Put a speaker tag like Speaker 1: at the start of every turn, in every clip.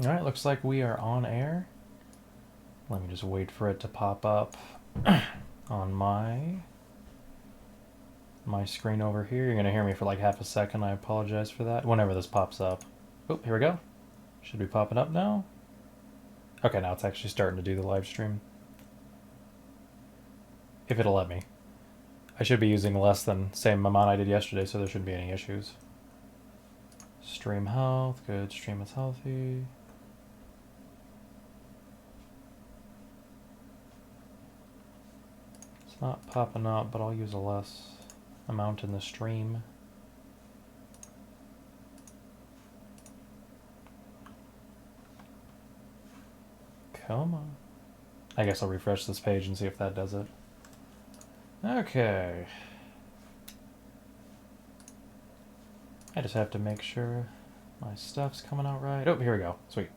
Speaker 1: Alright, looks like we are on air. Let me just wait for it to pop up on my screen over here. You're going to hear me for like half a second. I apologize for that. Whenever this pops up. Oh, here we go. Should be popping up now. Okay, now it's actually starting to do the live stream. If it'll let me. I should be using less than same amount I did yesterday, so there shouldn't be any issues. Stream health, good. Stream is healthy. It's not popping up, but I'll use a less amount in the stream. Come on. I guess I'll refresh this page and see if that does it. Okay. I just have to make sure my stuff's coming out right. Oh, here we go. Sweet.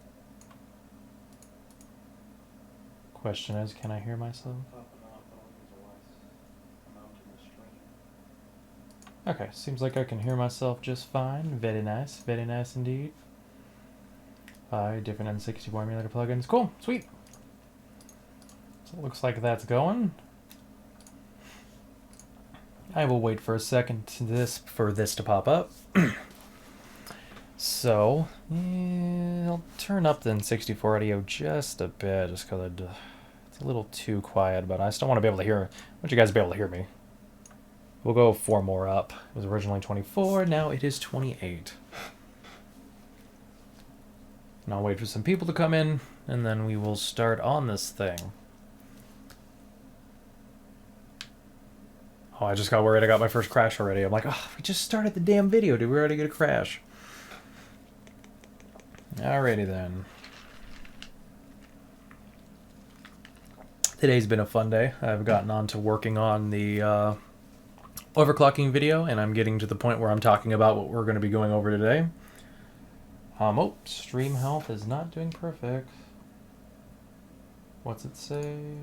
Speaker 1: Question is, can I hear myself? Okay, seems like I can hear myself just fine. Very nice indeed. 5 different N64 emulator plugins. Cool, sweet. So it looks like that's going. I will wait for a second for this to pop up. So, I'll turn up the N64 audio just a bit, just because it's a little too quiet, but I still want to be able to hear. I want you guys to be able to hear me. We'll go 4 more up. It was originally 24, now it is 28. And I'll wait for some people to come in, and then we will start on this thing. Oh, I just got worried I got my first crash already. I'm like, oh, we just started the damn video. Did we already get a crash? Alrighty then. Today's been a fun day. I've gotten on to working on the overclocking video, and I'm getting to the point where I'm talking about what we're going to be going over today. Oh, stream health is not doing perfect. What's it say?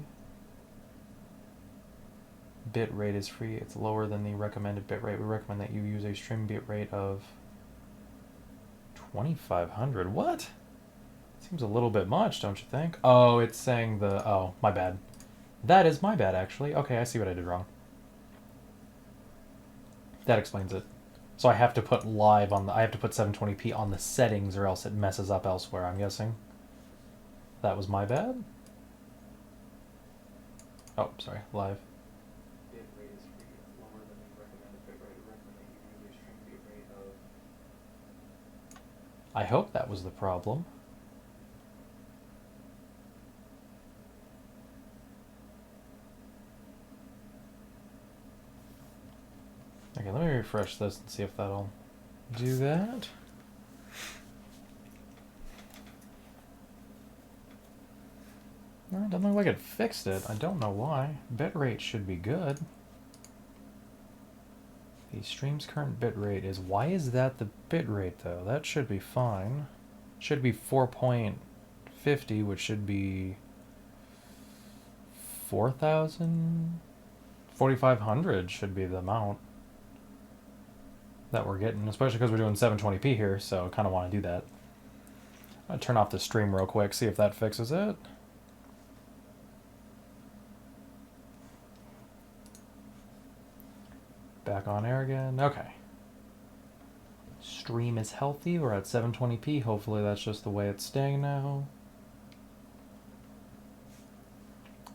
Speaker 1: Bit rate is free. It's lower than the recommended bit rate. We recommend that you use a stream bit rate of 2500. What? Seems a little bit much, don't you think? Oh, it's saying the... Oh, my bad. That is my bad, actually. Okay, I see what I did wrong. That explains it. So I have to put live on the... I have to put 720p on the settings or else it messes up elsewhere, I'm guessing. That was my bad? Oh, sorry. Live. Bit rate is free. It's lower than the recommended bit rate. We recommend that you use a stream bit rate of... I hope that was the problem. Okay, let me refresh this and see if that'll do that. No, it doesn't look like it fixed it. I don't know why. Bitrate should be good. The stream's current bitrate is... Why is that the bitrate, though? That should be fine. Should be 4.50, which should be 4,000? 4,500 should be the amount that we're getting, especially because we're doing 720p here, so I kind of want to do that. I'll turn off the stream real quick, see if that fixes it. Back on air again. Okay. Stream is healthy. We're at 720p. Hopefully that's just the way it's staying now.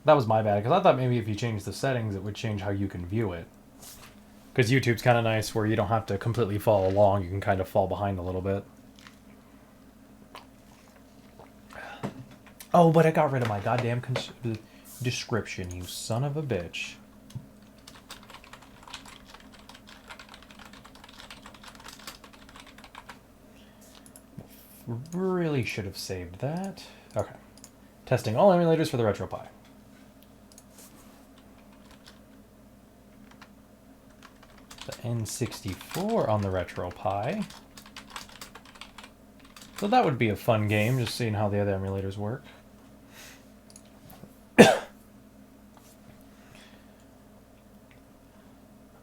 Speaker 1: That was my bad, because I thought maybe if you change the settings, it would change how you can view it. Because YouTube's kind of nice where you don't have to completely follow along. You can kind of fall behind a little bit. Oh, but I got rid of my goddamn description, you son of a bitch. Really should have saved that. Okay. Testing all emulators for the RetroPie. The N64 on the RetroPie. So that would be a fun game, just seeing how the other emulators work.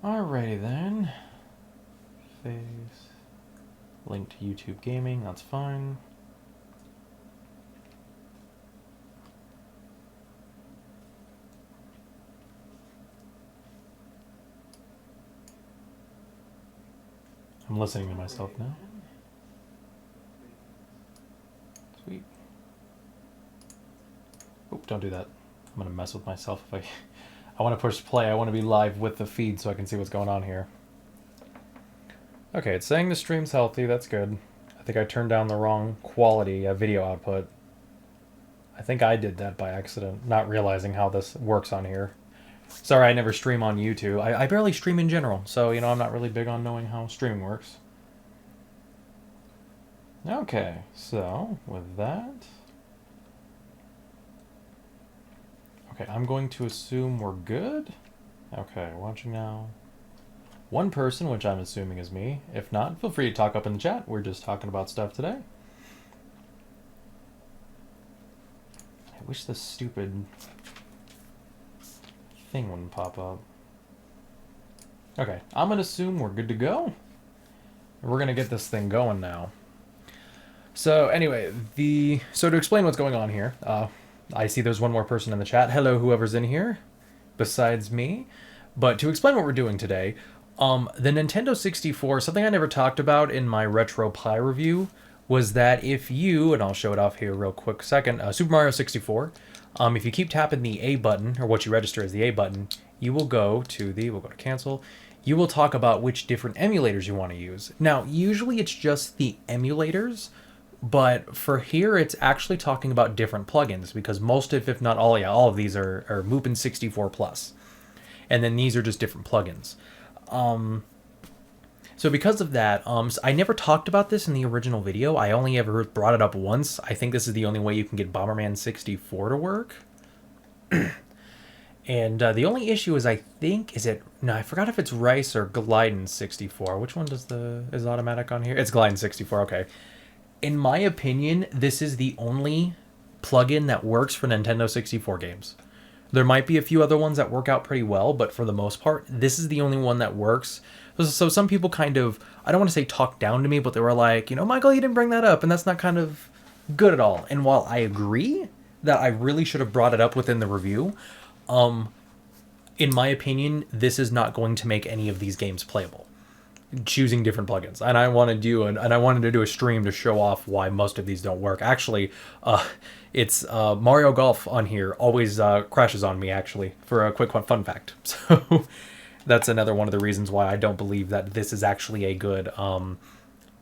Speaker 1: Alrighty then. Face. Link to YouTube Gaming, that's fine. I'm listening to myself now. Sweet. Oop, don't do that. I'm gonna mess with myself if I want to push play. I want to be live with the feed so I can see what's going on here. Okay, it's saying the stream's healthy. That's good. I think I turned down the wrong quality video output. I think I did that by accident, not realizing how this works on here. Sorry, I never stream on YouTube. I barely stream in general, so, you know, I'm not really big on knowing how streaming works. Okay, so, with that... Okay, I'm going to assume we're good. Okay, watching now. One person, which I'm assuming is me. If not, feel free to talk up in the chat. We're just talking about stuff today. I wish this stupid thing wouldn't pop up. Okay, I'm going to assume we're good to go. We're going to get this thing going now. So anyway, so to explain what's going on here, I see there's one more person in the chat. Hello, whoever's in here, besides me. But to explain what we're doing today, the Nintendo 64, something I never talked about in my RetroPie review, was that if you, and I'll show it off here real quick second, Super Mario 64, if you keep tapping the A button, or what you register as the A button, you will go to we'll go to cancel, you will talk about which different emulators you want to use. Now, usually it's just the emulators, but for here, it's actually talking about different plugins, because most of, if not all, all of these are Mupen64Plus. And then these are just different plugins. So because of that, I never talked about this in the original video. I only ever brought it up once. I think this is the only way you can get Bomberman 64 to work. And the only issue is, I think, I forgot if it's Rice or Gliden 64. Which one is automatic on here? It's Gliden 64, okay. In my opinion, this is the only plugin that works for Nintendo 64 games. There might be a few other ones that work out pretty well, but for the most part, this is the only one that works. So some people kind of, I don't want to say talk down to me, but they were like, you know, Michael, you didn't bring that up, and that's not kind of good at all. And while I agree that I really should have brought it up within the review, in my opinion, this is not going to make any of these games playable. Choosing different plugins, and I wanted to do a stream to show off why most of these don't work. Actually, it's Mario Golf on here always crashes on me, actually, for a quick fun fact. So that's another one of the reasons why I don't believe that this is actually a good.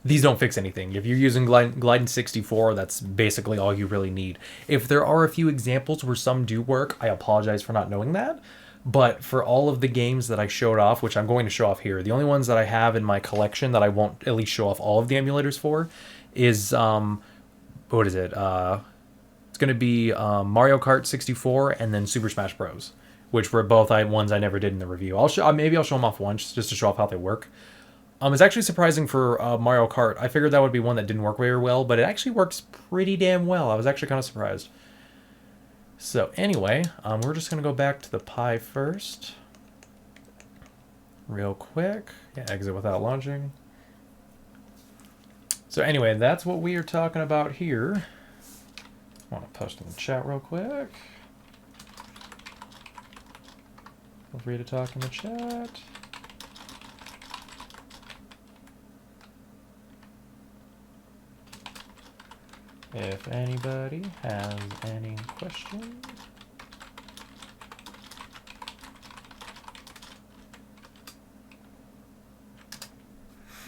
Speaker 1: These don't fix anything. If you're using Gliden 64, that's basically all you really need. If there are a few examples where some do work, I apologize for not knowing that. But for all of the games that I showed off, which I'm going to show off here, the only ones that I have in my collection that I won't at least show off all of the emulators for is, what is it? It's going to be Mario Kart 64 and then Super Smash Bros., which were both ones I never did in the review. Maybe I'll show them off once just to show off how they work. It's actually surprising for Mario Kart. I figured that would be one that didn't work very well, but it actually works pretty damn well. I was actually kind of surprised. So anyway, we're just going to go back to the Pi first. Real quick. Yeah, exit without launching. So anyway, that's what we are talking about here. I want to post in the chat real quick. Feel free to talk in the chat. If anybody has any questions.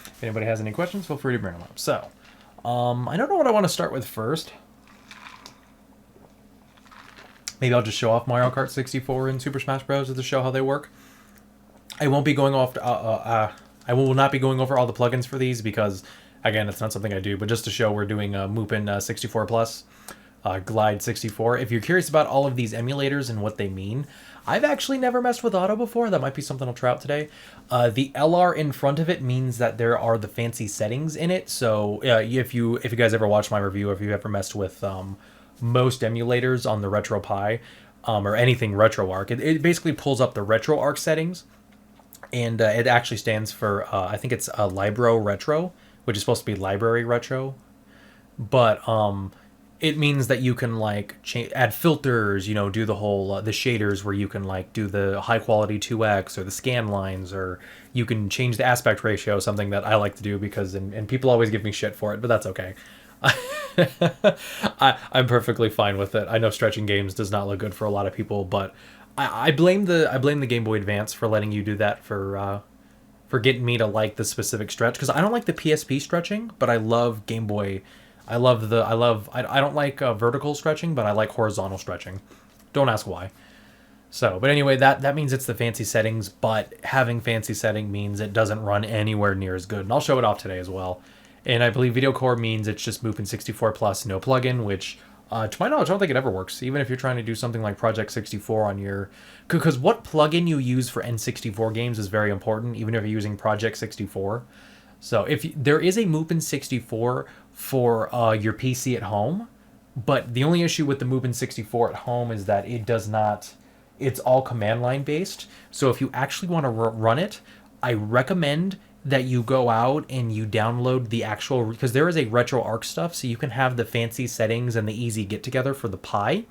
Speaker 1: If anybody has any questions, feel free to bring them up. So, I don't know what I want to start with first. Maybe I'll just show off Mario Kart 64 and Super Smash Bros. To show how they work. I won't be going off. I will not be going over all the plugins for these because, again, it's not something I do. But just to show, we're doing Mupen64Plus Glide 64. If you're curious about all of these emulators and what they mean, I've actually never messed with auto before. That might be something I'll try out today. The LR in front of it means that there are the fancy settings in it. So if you guys ever watched my review, or if you've ever messed with most emulators on the RetroPie or anything RetroArch, it basically pulls up the RetroArch settings, and it actually stands for I think it's Libro Retro, which is supposed to be Library Retro, but it means that you can like add filters, you know, do the whole the shaders where you can like do the high quality 2x or the scan lines, or you can change the aspect ratio, something that I like to do because and people always give me shit for it, but that's okay. I'm perfectly fine with it. I know stretching games does not look good for a lot of people, but I blame the Game Boy Advance for letting you do that, for getting me to like the specific stretch, because I don't like the PSP stretching, but I love Game Boy. I don't like vertical stretching, but I like horizontal stretching. Don't ask why. So, but anyway, that means it's the fancy settings, but having fancy setting means it doesn't run anywhere near as good. And I'll show it off today as well. And I believe Video Core means it's just Mupen64Plus, no plugin, which, to my knowledge, I don't think it ever works. Even if you're trying to do something like Project 64 on your... Because what plugin you use for N64 games is very important, even if you're using Project 64. So if there is a Mupen64 for your PC at home, but the only issue with the Mupen64 at home is that it does not... It's all command line based. So if you actually want to run it, I recommend that you go out and you download the actual, because there is a RetroArch stuff, so you can have the fancy settings and the easy get together for the Pi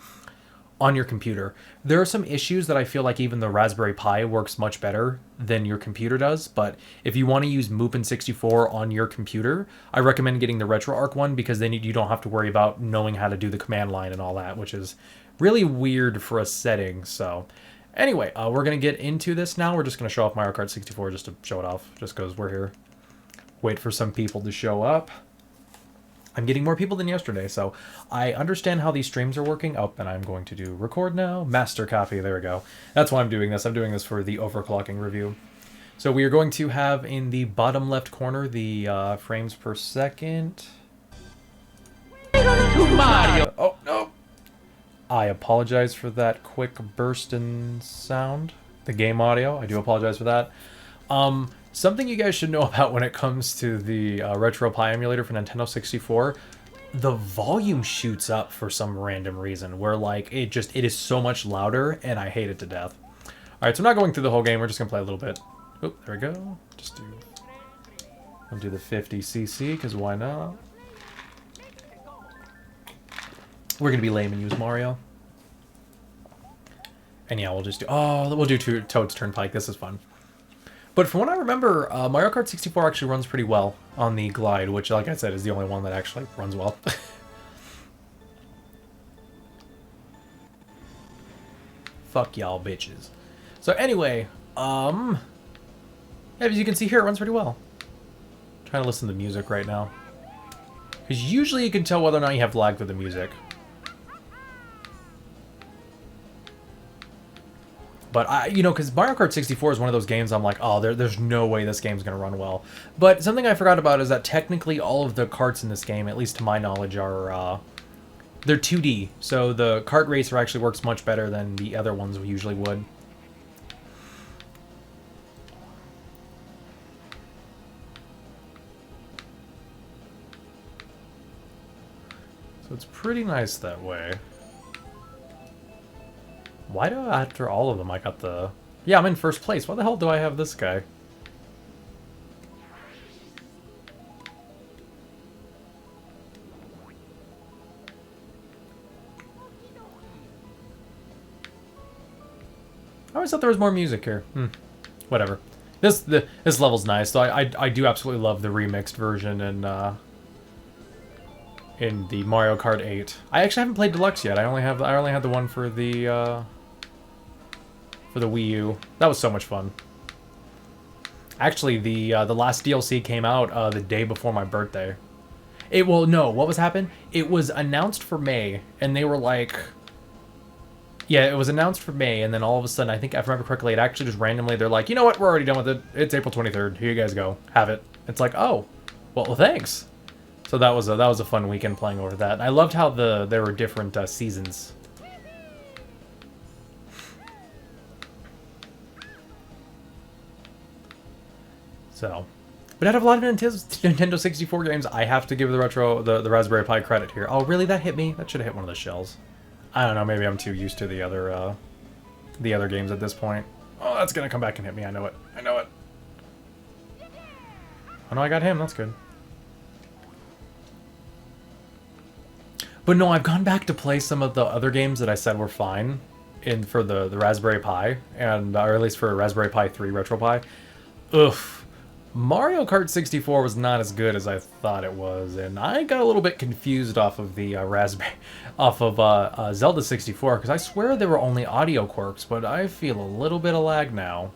Speaker 1: on your computer. There are some issues that I feel like even the Raspberry Pi works much better than your computer does, but if you want to use Mupen64 on your computer, I recommend getting the RetroArch one, because then you don't have to worry about knowing how to do the command line and all that, which is really weird for a setting. So anyway, we're going to get into this now. We're just going to show off Mario Kart 64 just to show it off, just because we're here. Wait for some people to show up. I'm getting more people than yesterday, so I understand how these streams are working. Oh, and I'm going to do record now. Master copy, there we go. That's why I'm doing this. I'm doing this for the overclocking review. So we are going to have in the bottom left corner the frames per second. Mario! Oh, no! I apologize for that quick burst in sound. The game audio, I do apologize for that. Something you guys should know about when it comes to the RetroPie emulator for Nintendo 64, the volume shoots up for some random reason, where like it is so much louder, and I hate it to death. Alright, so I'm not going through the whole game, we're just gonna play a little bit. Oh, there we go. I'll do the 50cc, because why not? We're gonna be lame and use Mario. And yeah, we'll do Toad's Turnpike. This is fun. But from what I remember, Mario Kart 64 actually runs pretty well on the Glide, which, like I said, is the only one that actually runs well. Fuck y'all bitches. So anyway, yeah, as you can see here, it runs pretty well. I'm trying to listen to the music right now. Because usually you can tell whether or not you have lag with the music. But, you know, because Mario Kart 64 is one of those games I'm like, oh, there's no way this game's going to run well. But something I forgot about is that technically all of the karts in this game, at least to my knowledge, are, they're 2D. So the kart racer actually works much better than the other ones usually would. So it's pretty nice that way. Why do I, after all of them, I got the... Yeah, I'm in first place. Why the hell do I have this guy? I always thought there was more music here. Whatever. This level's nice, though. I do absolutely love the remixed version in the Mario Kart 8. I actually haven't played Deluxe yet. I only had the one for the Wii U. That was so much fun. Actually, the last DLC came out the day before my birthday. What was happened? It was announced for May, and they were like... Yeah, it was announced for May, and then all of a sudden, I think, if I remember correctly, it actually just randomly, they're like, you know what, we're already done with it. It's April 23rd. Here you guys go. Have it. It's like, oh, well, thanks. So that was a fun weekend playing over that. I loved how there were different seasons. So, but out of a lot of Nintendo 64 games, I have to give the Raspberry Pi credit here. Oh, really? That hit me? That should have hit one of the shells. I don't know. Maybe I'm too used to the other games at this point. Oh, that's gonna come back and hit me. I know it. I know it. Oh no, I got him. That's good. But no, I've gone back to play some of the other games that I said were fine for the Raspberry Pi, and or at least for Raspberry Pi 3 RetroPie. Ugh. Mario Kart 64 was not as good as I thought it was, and I got a little bit confused off of the Zelda 64, because I swear there were only audio quirks, but I feel a little bit of lag now.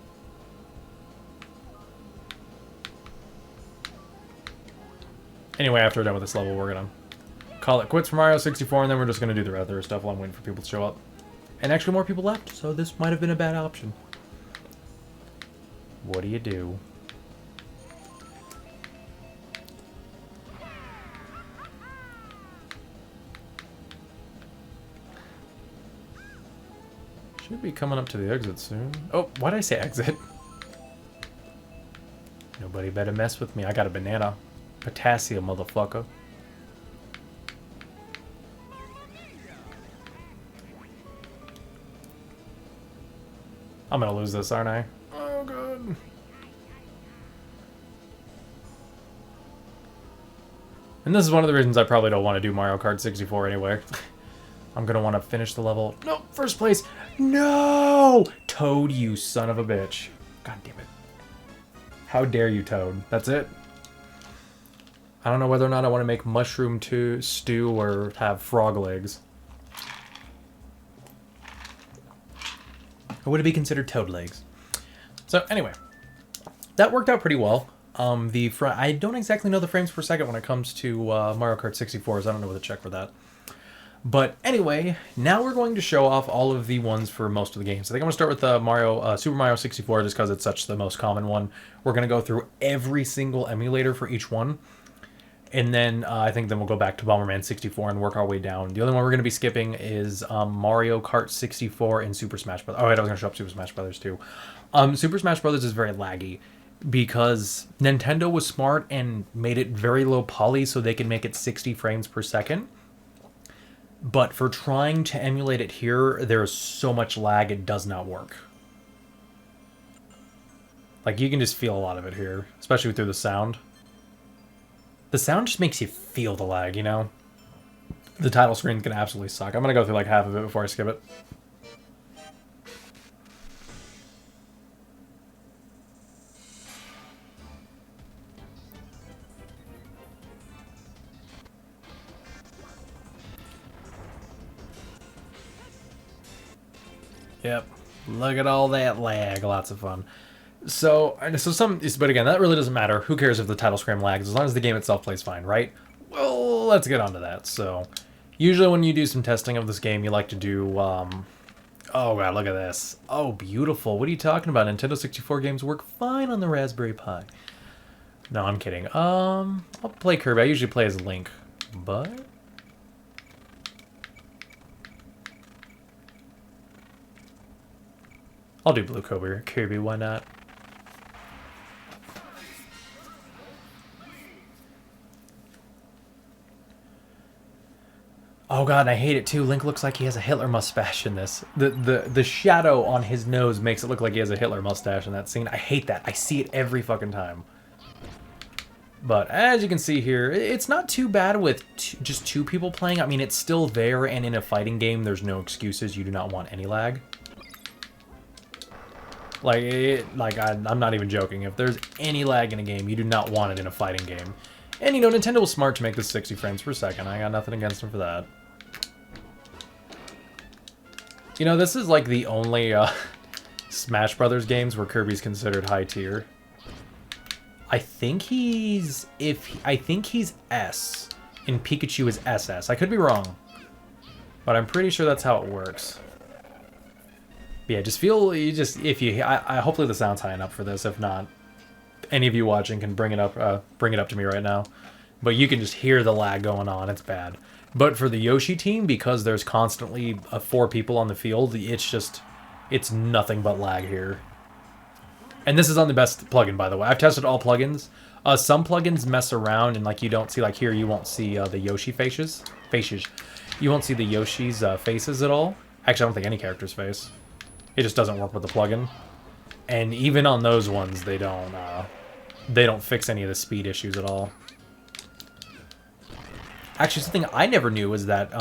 Speaker 1: Anyway, after we're done with this level, we're gonna call it quits for Mario 64, and then we're just gonna do the other stuff while I'm waiting for people to show up. And actually more people left, so this might have been a bad option. What do you do? Should be coming up to the exit soon. Oh, why did I say exit? Nobody better mess with me. I got a banana. Potassium, motherfucker. I'm gonna lose this, aren't I? Oh, good. And this is one of the reasons I probably don't want to do Mario Kart 64 anyway. I'm gonna want to finish the level. No, first place. No! Toad, you son of a bitch. God damn it. How dare you, Toad. That's it. I don't know whether or not I want to make mushroom stew or have frog legs. Or would it be considered toad legs? So anyway, that worked out pretty well. I don't exactly know the frames per second when it comes to Mario Kart 64, so I don't know what to check for that. But anyway, now we're going to show off all of the ones for most of the games. I think I'm going to start with Super Mario 64 just because it's such the most common one. We're going to go through every single emulator for each one. And then I think then we'll go back to Bomberman 64 and work our way down. The only one we're going to be skipping is Mario Kart 64 and Super Smash Bros. Oh, wait, I was going to show up Super Smash Bros. Too. Super Smash Bros. Is very laggy because Nintendo was smart and made it very low poly so they can make it 60 frames per second. But for trying to emulate it here, there's so much lag, it does not work. Like, you can just feel a lot of it here, especially through the sound. The sound just makes you feel the lag, you know? The title screen's gonna absolutely suck. I'm gonna go through like half of it before I skip it. Yep. Look at all that lag. Lots of fun. But again, that really doesn't matter. Who cares if the title screen lags, as long as the game itself plays fine, right? Well, let's get on to that. So, usually when you do some testing of this game, you like to do, oh god, look at this. Oh, beautiful. What are you talking about? Nintendo 64 games work fine on the Raspberry Pi. No, I'm kidding. I'll play Kirby. I usually play as Link, but... I'll do Blue Kirby, why not? Oh god, I hate it too. Link looks like he has a Hitler mustache in this. The shadow on his nose makes it look like he has a Hitler mustache in that scene. I hate that. I see it every fucking time. But as you can see here, it's not too bad with just two people playing. I mean, it's still there, and in a fighting game, there's no excuses. You do not want any lag. I'm not even joking. If there's any lag in a game, you do not want it in a fighting game. And, you know, Nintendo was smart to make this 60 frames per second. I got nothing against them for that. You know, this is like the only Smash Brothers games where Kirby's considered high tier. I think he's S, and Pikachu is SS. I could be wrong, but I'm pretty sure that's how it works. But yeah, hopefully the sound's high enough for this. If not, any of you watching can bring it up to me right now. But you can just hear the lag going on. It's bad. But for the Yoshi team, because there's constantly 4 people on the field, it's nothing but lag here. And this is on the best plugin, by the way. I've tested all plugins. Some plugins mess around and like you don't see, like here you won't see the Yoshi faces. You won't see the Yoshi's faces at all. Actually, I don't think any character's face. It just doesn't work with the plugin. And even on those ones, they don't fix any of the speed issues at all. Actually, something I never knew was that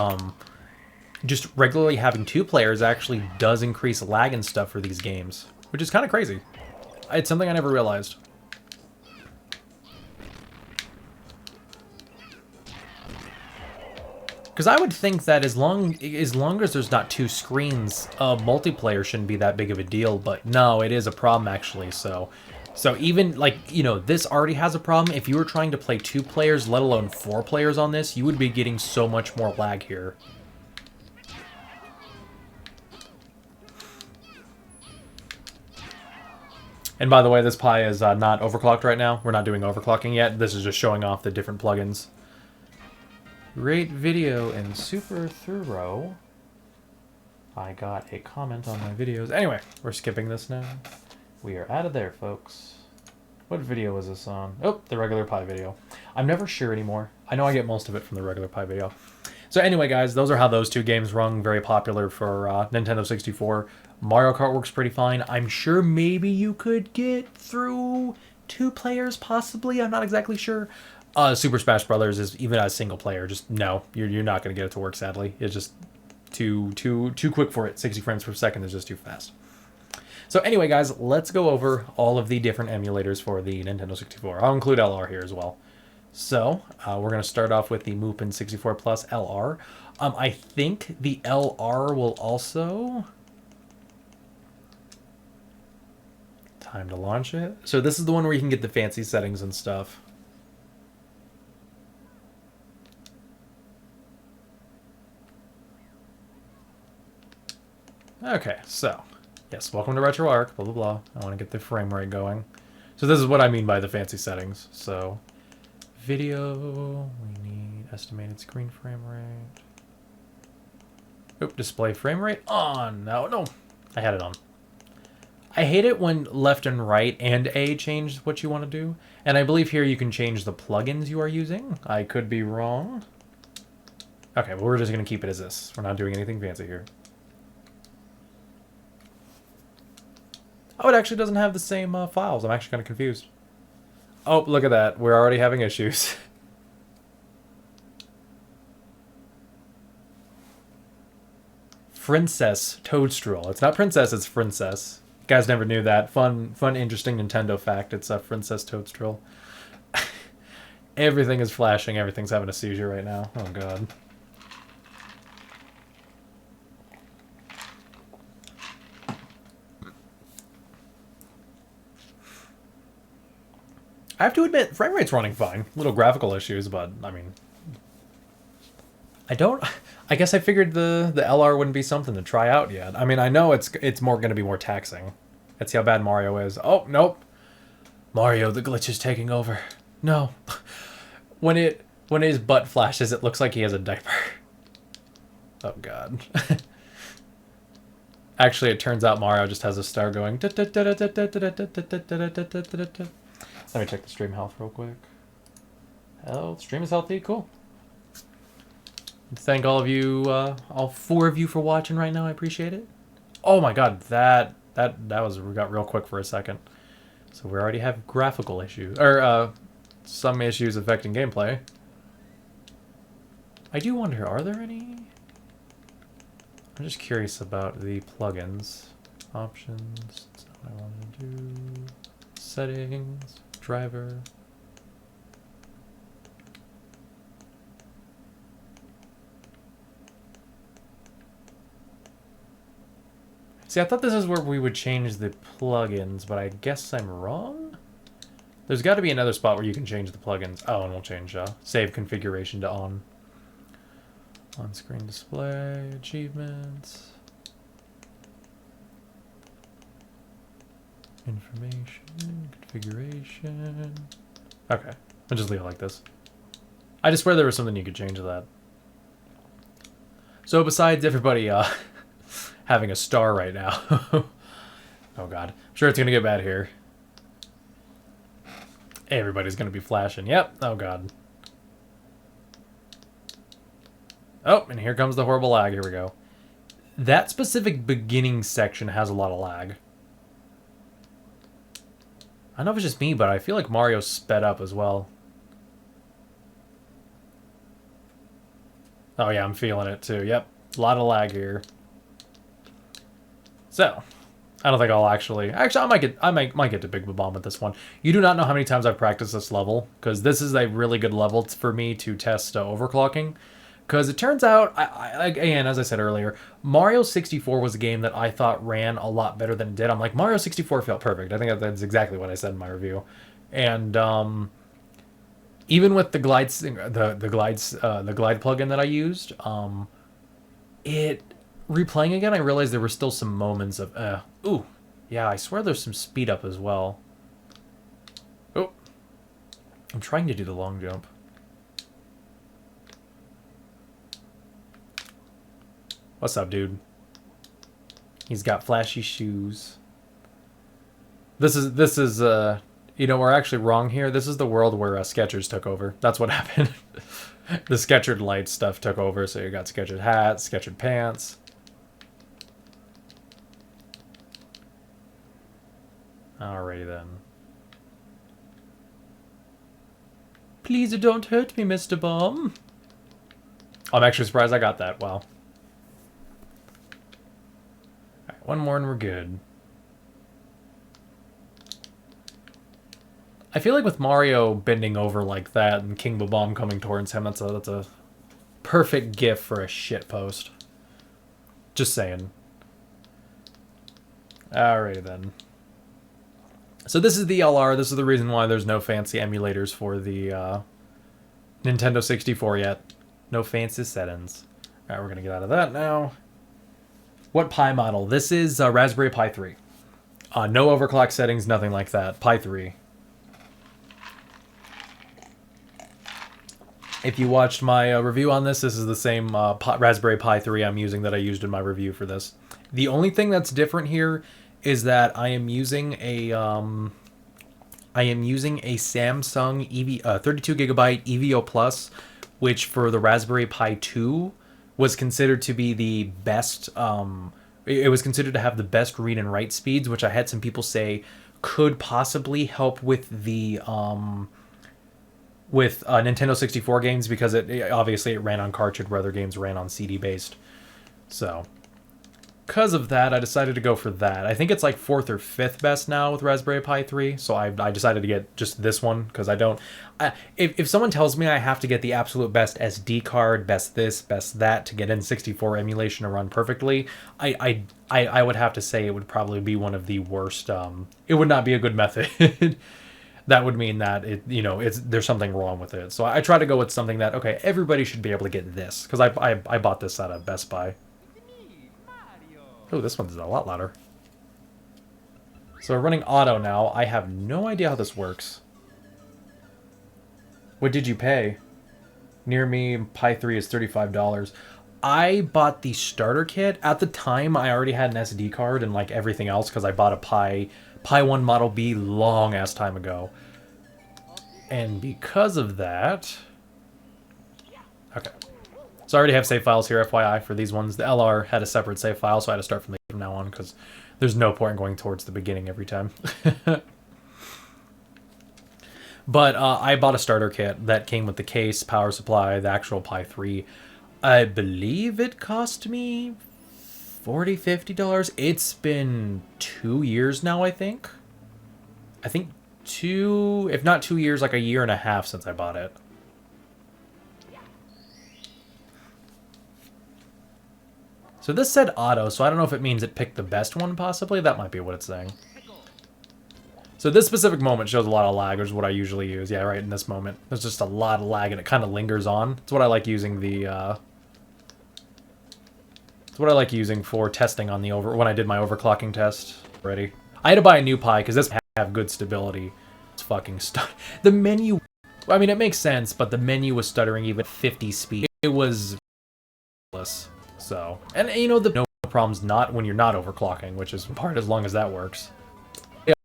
Speaker 1: just regularly having 2 players actually does increase lag and stuff for these games, which is kind of crazy. It's something I never realized. Because I would think that as long as there's not 2 screens, multiplayer shouldn't be that big of a deal. But no, it is a problem actually. So even like, you know, this already has a problem. If you were trying to play 2 players, let alone 4 players on this, you would be getting so much more lag here. And by the way, this Pi is not overclocked right now. We're not doing overclocking yet. This is just showing off the different plugins. Great video and super thorough. I got a comment on my videos. Anyway, we're skipping this now. We are out of there, folks. What video was this on? Oh, the regular Pi video. I'm never sure anymore. I know I get most of it from the regular Pi video. So anyway, guys, those are how those 2 games run. Very popular for Nintendo 64. Mario Kart works pretty fine. I'm sure maybe you could get through 2 players, possibly. I'm not exactly sure. Super Smash Brothers is even as single player. Just no, you're not going to get it to work. Sadly, it's just too quick for it. 60 frames per second is just too fast. So anyway, guys, let's go over all of the different emulators for the Nintendo 64. I'll include LR here as well. So we're going to start off with the Mupen64Plus LR. I think the LR will also... Time to launch it. So this is the one where you can get the fancy settings and stuff. Okay, so, yes, welcome to RetroArch, blah, blah, blah. I want to get the frame rate going. So this is what I mean by the fancy settings. So, video, we need estimated screen frame rate. Oop, display frame rate on. No, I had it on. I hate it when left and right and A change what you want to do. And I believe here you can change the plugins you are using. I could be wrong. Okay, well, we're just going to keep it as this. We're not doing anything fancy here. Oh, it actually doesn't have the same files. I'm actually kind of confused. Oh, look at that. We're already having issues. Princess Toadstool. It's not Princess, it's Princess. You guys never knew that. Fun, interesting Nintendo fact. It's a Princess Toadstool. Everything is flashing. Everything's having a seizure right now. Oh, God. I have to admit, frame rate's running fine. Little graphical issues, but, I mean... I guess I figured the LR wouldn't be something to try out yet. I mean, I know it's more going to be more taxing. Let's see how bad Mario is. Oh, nope. Mario, the glitch is taking over. No. When his butt flashes, it looks like he has a diaper. Oh, God. Actually, it turns out Mario just has a star going... Let me check the stream health real quick. Health. Stream is healthy. Cool. Thank all of you, all 4 of you for watching right now. I appreciate it. Oh my God, that got real quick for a second. So we already have graphical issues, or some issues affecting gameplay. I do wonder, are there any? I'm just curious about the plugins. Options. That's not what I want to do. Settings. Driver. See, I thought this is where we would change the plugins, but I guess I'm wrong? There's got to be another spot where you can change the plugins. Oh, and we'll change save configuration to on. On-screen display, achievements. Information, configuration. Okay, I'll just leave it like this. I just swear there was something you could change to that. So besides everybody having a star right now. Oh God, I'm sure it's gonna get bad here. Everybody's gonna be flashing. Yep. Oh God. Oh, and here comes the horrible lag. Here we go. That specific beginning section has a lot of lag. I don't know if it's just me, but I feel like Mario's sped up as well. Oh yeah, I'm feeling it too. Yep, a lot of lag here. So, I don't think I'll actually. Actually, I might get to Big Bomb with this one. You do not know how many times I've practiced this level, because this is a really good level for me to test overclocking. Because it turns out, again, as I said earlier, Mario 64 was a game that I thought ran a lot better than it did. I'm like, Mario 64 felt perfect. I think that's exactly what I said in my review. And even with the glide plugin that I used, it replaying again, I realized there were still some moments of ooh, yeah, I swear there's some speed up as well. Oh, I'm trying to do the long jump. What's up, dude? He's got flashy shoes. This is you know, we're actually wrong here. This is the world where Skechers took over. That's what happened. The Skechers light stuff took over, so you got Skechers hats, Skechers pants. Alrighty then. Please don't hurt me, Mr. Bomb. I'm actually surprised I got that. Wow. Alright, one more and we're good. I feel like with Mario bending over like that and King Bomb coming towards him, that's a perfect gif for a shit post. Just saying. Alrighty then. So this is the LR. This is the reason why there's no fancy emulators for the Nintendo 64 yet. No fancy settings. Alright, we're going to get out of that now. What Pi model? This is Raspberry Pi 3. No overclock settings, nothing like that. Pi 3. If you watched my review on this, this is the same Raspberry Pi 3 I'm using that I used in my review for this. The only thing that's different here is that I am using a Samsung 32 gigabyte EVO Plus, which for the Raspberry Pi 2 was considered to be the best. It was considered to have the best read and write speeds, which I had some people say could possibly help with the Nintendo 64 games, because obviously it ran on cartridge where other games ran on CD based. So because of that, I decided to go for that. I think it's like 4th or 5th best now with Raspberry Pi 3, so I decided to get just this one, because I don't... if someone tells me I have to get the absolute best SD card, best this, best that, to get N64 emulation to run perfectly, I would have to say it would probably be one of the worst... it would not be a good method. That would mean that there's something wrong with it. So I try to go with something that, okay, everybody should be able to get this, because I bought this at a Best Buy. Oh, this one's a lot louder. So we're running auto now. I have no idea how this works. What did you pay? Near me, Pi 3 is $35. I bought the starter kit. At the time, I already had an SD card and like everything else, because I bought a Pi 1 Model B long ass time ago. And because of that... Okay. So I already have save files here, FYI, for these ones. The LR had a separate save file, so I had to start from now on, because there's no point in going towards the beginning every time. But I bought a starter kit that came with the case, power supply, the actual Pi 3. I believe it cost me $40, $50. It's been 2 years now, I think. I think if not 2 years, like a year and a half since I bought it. So this said auto, so I don't know if it means it picked the best one, possibly. That might be what it's saying. So this specific moment shows a lot of lag, which is what I usually use. Yeah, right in this moment. There's just a lot of lag, and it kind of lingers on. It's what I like using it's what I like using for testing on when I did my overclocking test already. I had to buy a new Pi, because this have good stability. It's fucking the menu... I mean, it makes sense, but the menu was stuttering even at 50 speed. It was... So, and no problems not when you're not overclocking, which is part as long as that works.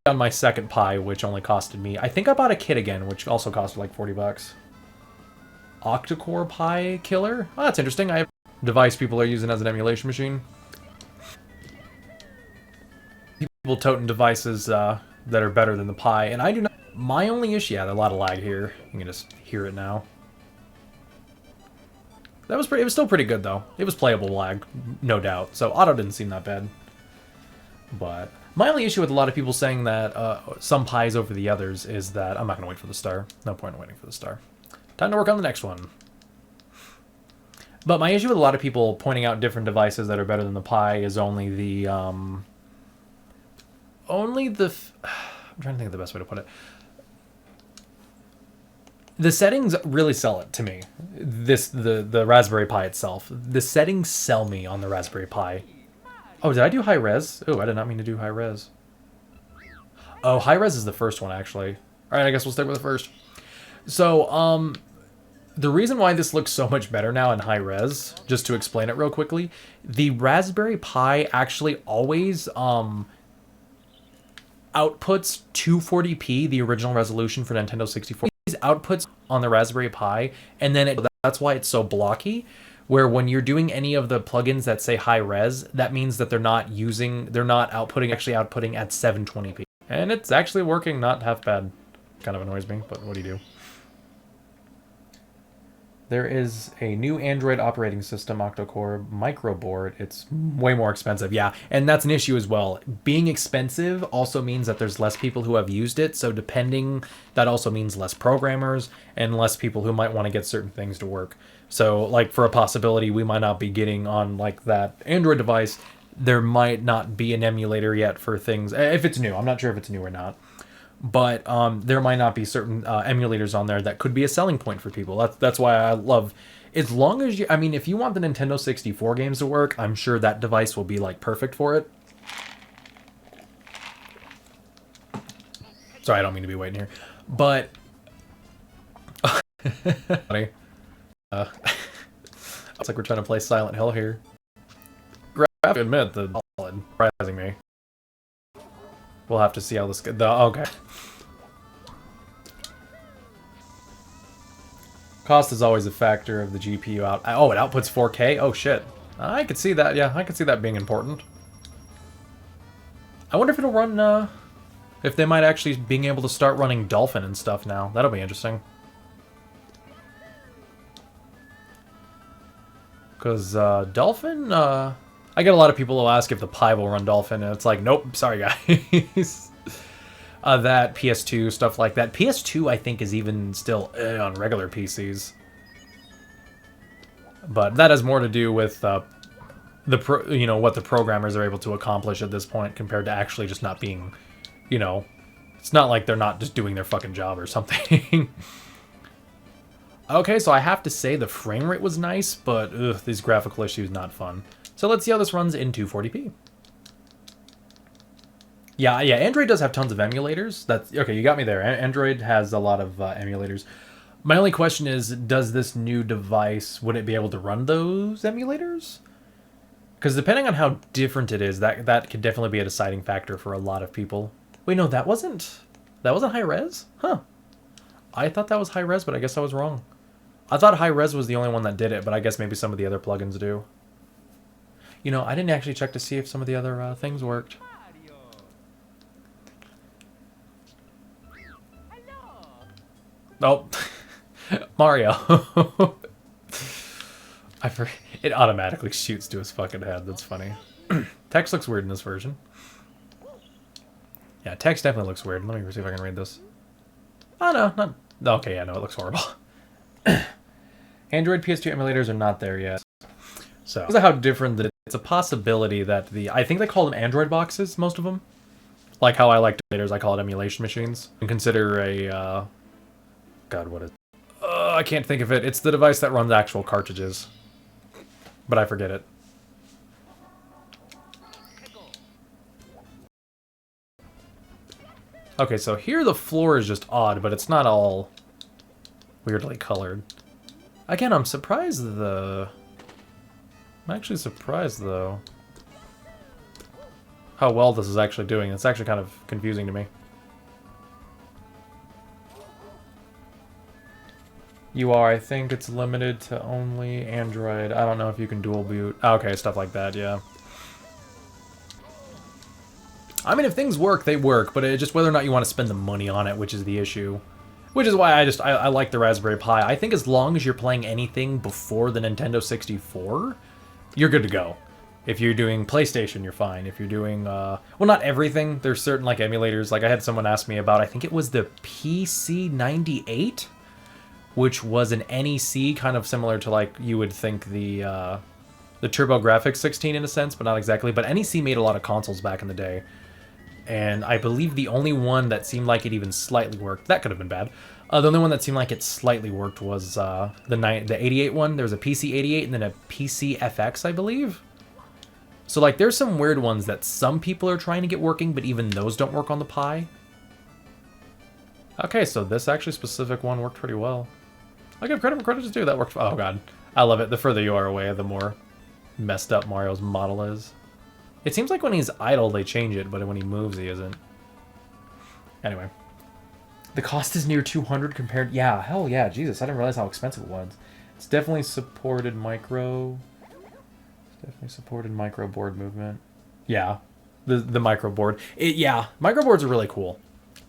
Speaker 1: On my second Pi, which only costed me, I think I bought a kit again, which also costed like $40. Octa-core Pi killer? Oh, that's interesting. I have a device people are using as an emulation machine. People toting devices that are better than the Pi, and I do not. My only issue, yeah, there's a lot of lag here. You can just hear it now. That was pretty. It was still pretty good though. It was playable lag, no doubt. So auto didn't seem that bad. But my only issue with a lot of people saying that some pies over the others is that I'm not gonna wait for the star. No point in waiting for the star. Time to work on the next one. But my issue with a lot of people pointing out different devices that are better than the Pi is only the I'm trying to think of the best way to put it. The settings really sell it to me. The Raspberry Pi itself. The settings sell me on the Raspberry Pi. Oh, did I do high res? Oh, I did not mean to do high res. Oh, high res is the first one actually. All right, I guess we'll stick with the first. So, the reason why this looks so much better now in high res, just to explain it real quickly, the Raspberry Pi actually always outputs 240p, the original resolution for Nintendo 64. These outputs on the Raspberry Pi, and then that's why it's so blocky, where when you're doing any of the plugins that say high res, that means that they're not actually outputting at 720p. And it's actually working not half bad. Kind of annoys me, but what do you do? There is a new Android operating system, octa-core microboard. It's way more expensive, yeah, and that's an issue as well. Being expensive also means that there's less people who have used it, so that also means less programmers and less people who might want to get certain things to work. So, like, for a possibility, we might not be getting on, like, that Android device. There might not be an emulator yet for things, if it's new. I'm not sure if it's new or not. But there might not be certain emulators on there that could be a selling point for people. That's why I love, as long as I mean, if you want the Nintendo 64 games to work, I'm sure that device will be, like, perfect for it. Sorry, I don't mean to be waiting here. But, funny. It's like we're trying to play Silent Hill here. I have to admit, the solid surprising me. We'll have to see how this goes. Okay. Cost is always a factor of the GPU out. Oh, it outputs 4K? Oh, shit. I could see that, yeah. I could see that being important. I wonder if it'll run, if they might actually being able to start running Dolphin and stuff now. That'll be interesting. Because, Dolphin, I get a lot of people who ask if the Pi will run Dolphin, and it's like, nope, sorry guys. That, PS2, stuff like that. PS2, I think, is even still on regular PCs. But that has more to do with what the programmers are able to accomplish at this point compared to actually just not being, it's not like they're not just doing their fucking job or something. Okay, so I have to say the frame rate was nice, but these graphical issues not fun. So let's see how this runs in 240p. Yeah, Android does have tons of emulators. That's okay, you got me there. Android has a lot of emulators. My only question is, does this new device, would it be able to run those emulators? Because depending on how different it is, that could definitely be a deciding factor for a lot of people. Wait, no, that wasn't high res? Huh. I thought that was high res, but I guess I was wrong. I thought high res was the only one that did it, but I guess maybe some of the other plugins do. I didn't actually check to see if some of the other things worked. Oh, Mario. It automatically shoots to his fucking head. That's funny. Text looks weird in this version. Yeah, text definitely looks weird. Let me see if I can read this. Oh, no, not... Okay, yeah, no, it looks horrible. Android PS2 emulators are not there yet. So, because of how different it's a possibility that I think they call them Android boxes, most of them. Like how I like emulators, I call it emulation machines. And consider a, God, what is... I can't think of it. It's the device that runs actual cartridges. But I forget it. Okay, so here the floor is just odd, but it's not all weirdly colored. Again, I'm surprised I'm actually surprised, though, how well this is actually doing. It's actually kind of confusing to me. I think it's limited to only Android. I don't know if you can dual boot. Okay, stuff like that, yeah. I mean, if things work, they work, but it's just whether or not you want to spend the money on it, which is the issue. Which is why I like the Raspberry Pi. I think as long as you're playing anything before the Nintendo 64, you're good to go. If you're doing PlayStation, you're fine. If you're doing, well, not everything. There's certain, like, emulators. Like, I had someone ask me about, I think it was the PC98, which was an NEC, kind of similar to, like, you would think the TurboGrafx 16 in a sense, but not exactly. But NEC made a lot of consoles back in the day. And I believe the only one that seemed like it even slightly worked, that could have been bad. The only one that seemed like it slightly worked was the 88 one. There was a PC88 and then a PCFX, I believe. So, like, there's some weird ones that some people are trying to get working, but even those don't work on the Pi. Okay, so this actually specific one worked pretty well. I give credit where credit is due. That worked. Oh, God. I love it. The further you are away, the more messed up Mario's model is. It seems like when he's idle, they change it, but when he moves, he isn't. Anyway. The cost is near 200 compared... Yeah, hell yeah. Jesus, I didn't realize how expensive it was. It's definitely supported micro... Definitely supported micro board movement. Yeah, the micro board. Yeah, micro boards are really cool.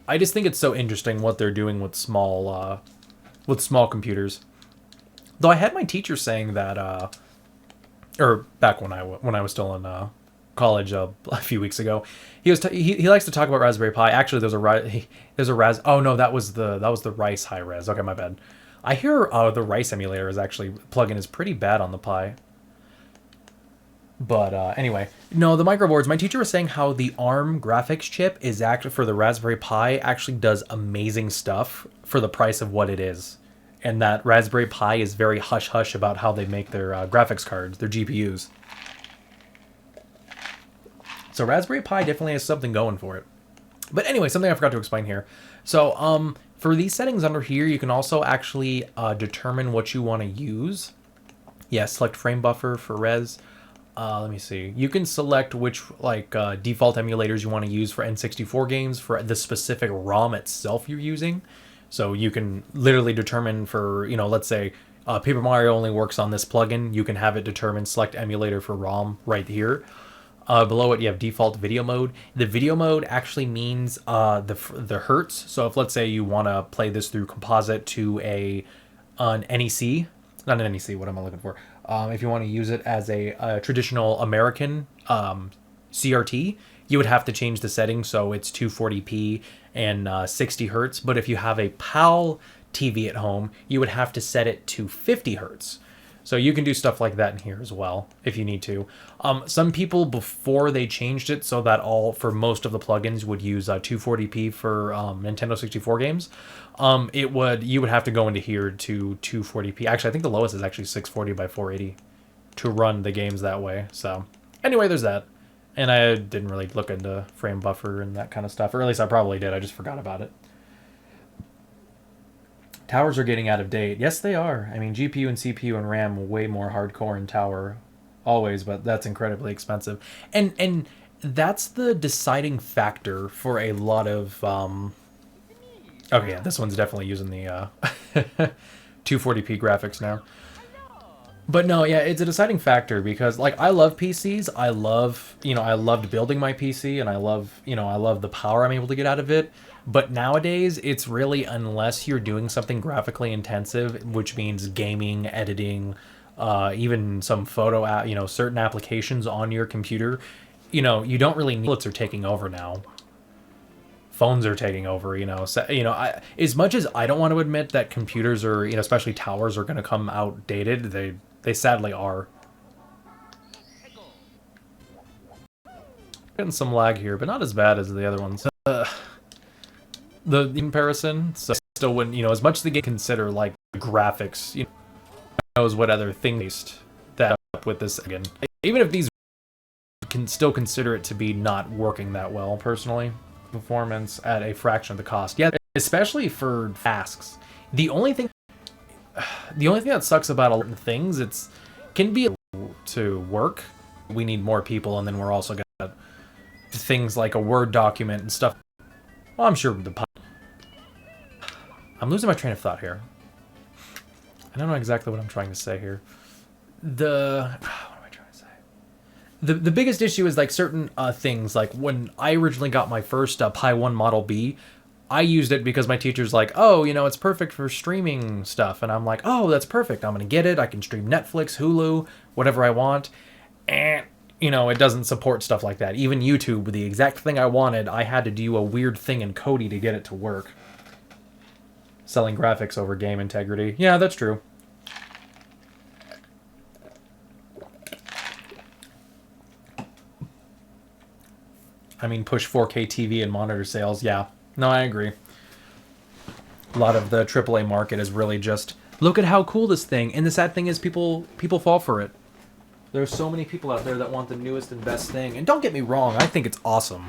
Speaker 1: I just think it's so interesting what they're doing with small computers. Though I had my teacher saying that, or back when I was still in college a few weeks ago, he likes to talk about Raspberry Pi. Actually, there's a Oh no, that was the Rice high res. Okay, my bad. I hear the Rice emulator is actually plugin is pretty bad on the Pi. But anyway, no, the microboards. My teacher was saying how the ARM graphics chip is actually for the Raspberry Pi actually does amazing stuff for the price of what it is, and that Raspberry Pi is very hush hush about how they make their graphics cards, their GPUs. So Raspberry Pi definitely has something going for it. But anyway, something I forgot to explain here. So for these settings under here, you can also actually determine what you want to use. Yeah, select frame buffer for res. Let me see. You can select which default emulators you want to use for N64 games for the specific ROM itself you're using. So you can literally determine for, let's say Paper Mario only works on this plugin. You can have it determine select emulator for ROM right here. Below it, you have default video mode. The video mode actually means the hertz. So if, let's say, you want to play this through composite to an NEC, not an NEC, what am I looking for? If you want to use it as a traditional American CRT, you would have to change the settings so it's 240p and 60 hertz. But if you have a PAL TV at home, you would have to set it to 50 hertz. So you can do stuff like that in here as well if you need to. Some people, before they changed it so that for most of the plugins would use 240p for Nintendo 64 games, you would have to go into here to 240p. Actually, I think the lowest is actually 640 by 480 to run the games that way. So anyway, there's that. And I didn't really look into frame buffer and that kind of stuff, or at least I probably did. I just forgot about it. Towers are getting out of date. Yes, they are. I mean, GPU and CPU and RAM are way more hardcore in tower, always, but that's incredibly expensive. And that's the deciding factor for a lot of... Okay, yeah, this one's definitely using the 240p graphics now. But no, yeah, it's a deciding factor because, like, I love PCs. I loved building my PC, and I love the power I'm able to get out of it. But nowadays, it's really, unless you're doing something graphically intensive, which means gaming, editing, even some photo, certain applications on your computer, you don't really need. Tablets are taking over now. Phones are taking over, So, as much as I don't want to admit that computers are, especially towers, are going to come outdated, they sadly are. Getting some lag here, but not as bad as the other ones. The comparison, so still wouldn't, as much as the game consider like graphics, knows what other things that up with this again. Even if these can still consider it to be not working that well, personally. Performance at a fraction of the cost. Yeah, especially for tasks. The only thing that sucks about a lot of things, can be to work. We need more people, and then we're also gonna things like a Word document and stuff. Well, I'm sure I'm losing my train of thought here. I don't know exactly what I'm trying to say here. What am I trying to say? The biggest issue is like certain things. Like when I originally got my first Pi 1 Model B, I used it because my teacher's like, oh, you know, it's perfect for streaming stuff. And I'm like, oh, that's perfect. I'm going to get it. I can stream Netflix, Hulu, whatever I want. And, you know, it doesn't support stuff like that. Even YouTube, the exact thing I wanted, I had to do a weird thing in Kodi to get it to work. Selling graphics over game integrity. Yeah, that's true. I mean, push 4K TV and monitor sales. Yeah. No, I agree. A lot of the AAA market is really just, look at how cool this thing. And the sad thing is people fall for it. There's so many people out there that want the newest and best thing. And don't get me wrong, I think it's awesome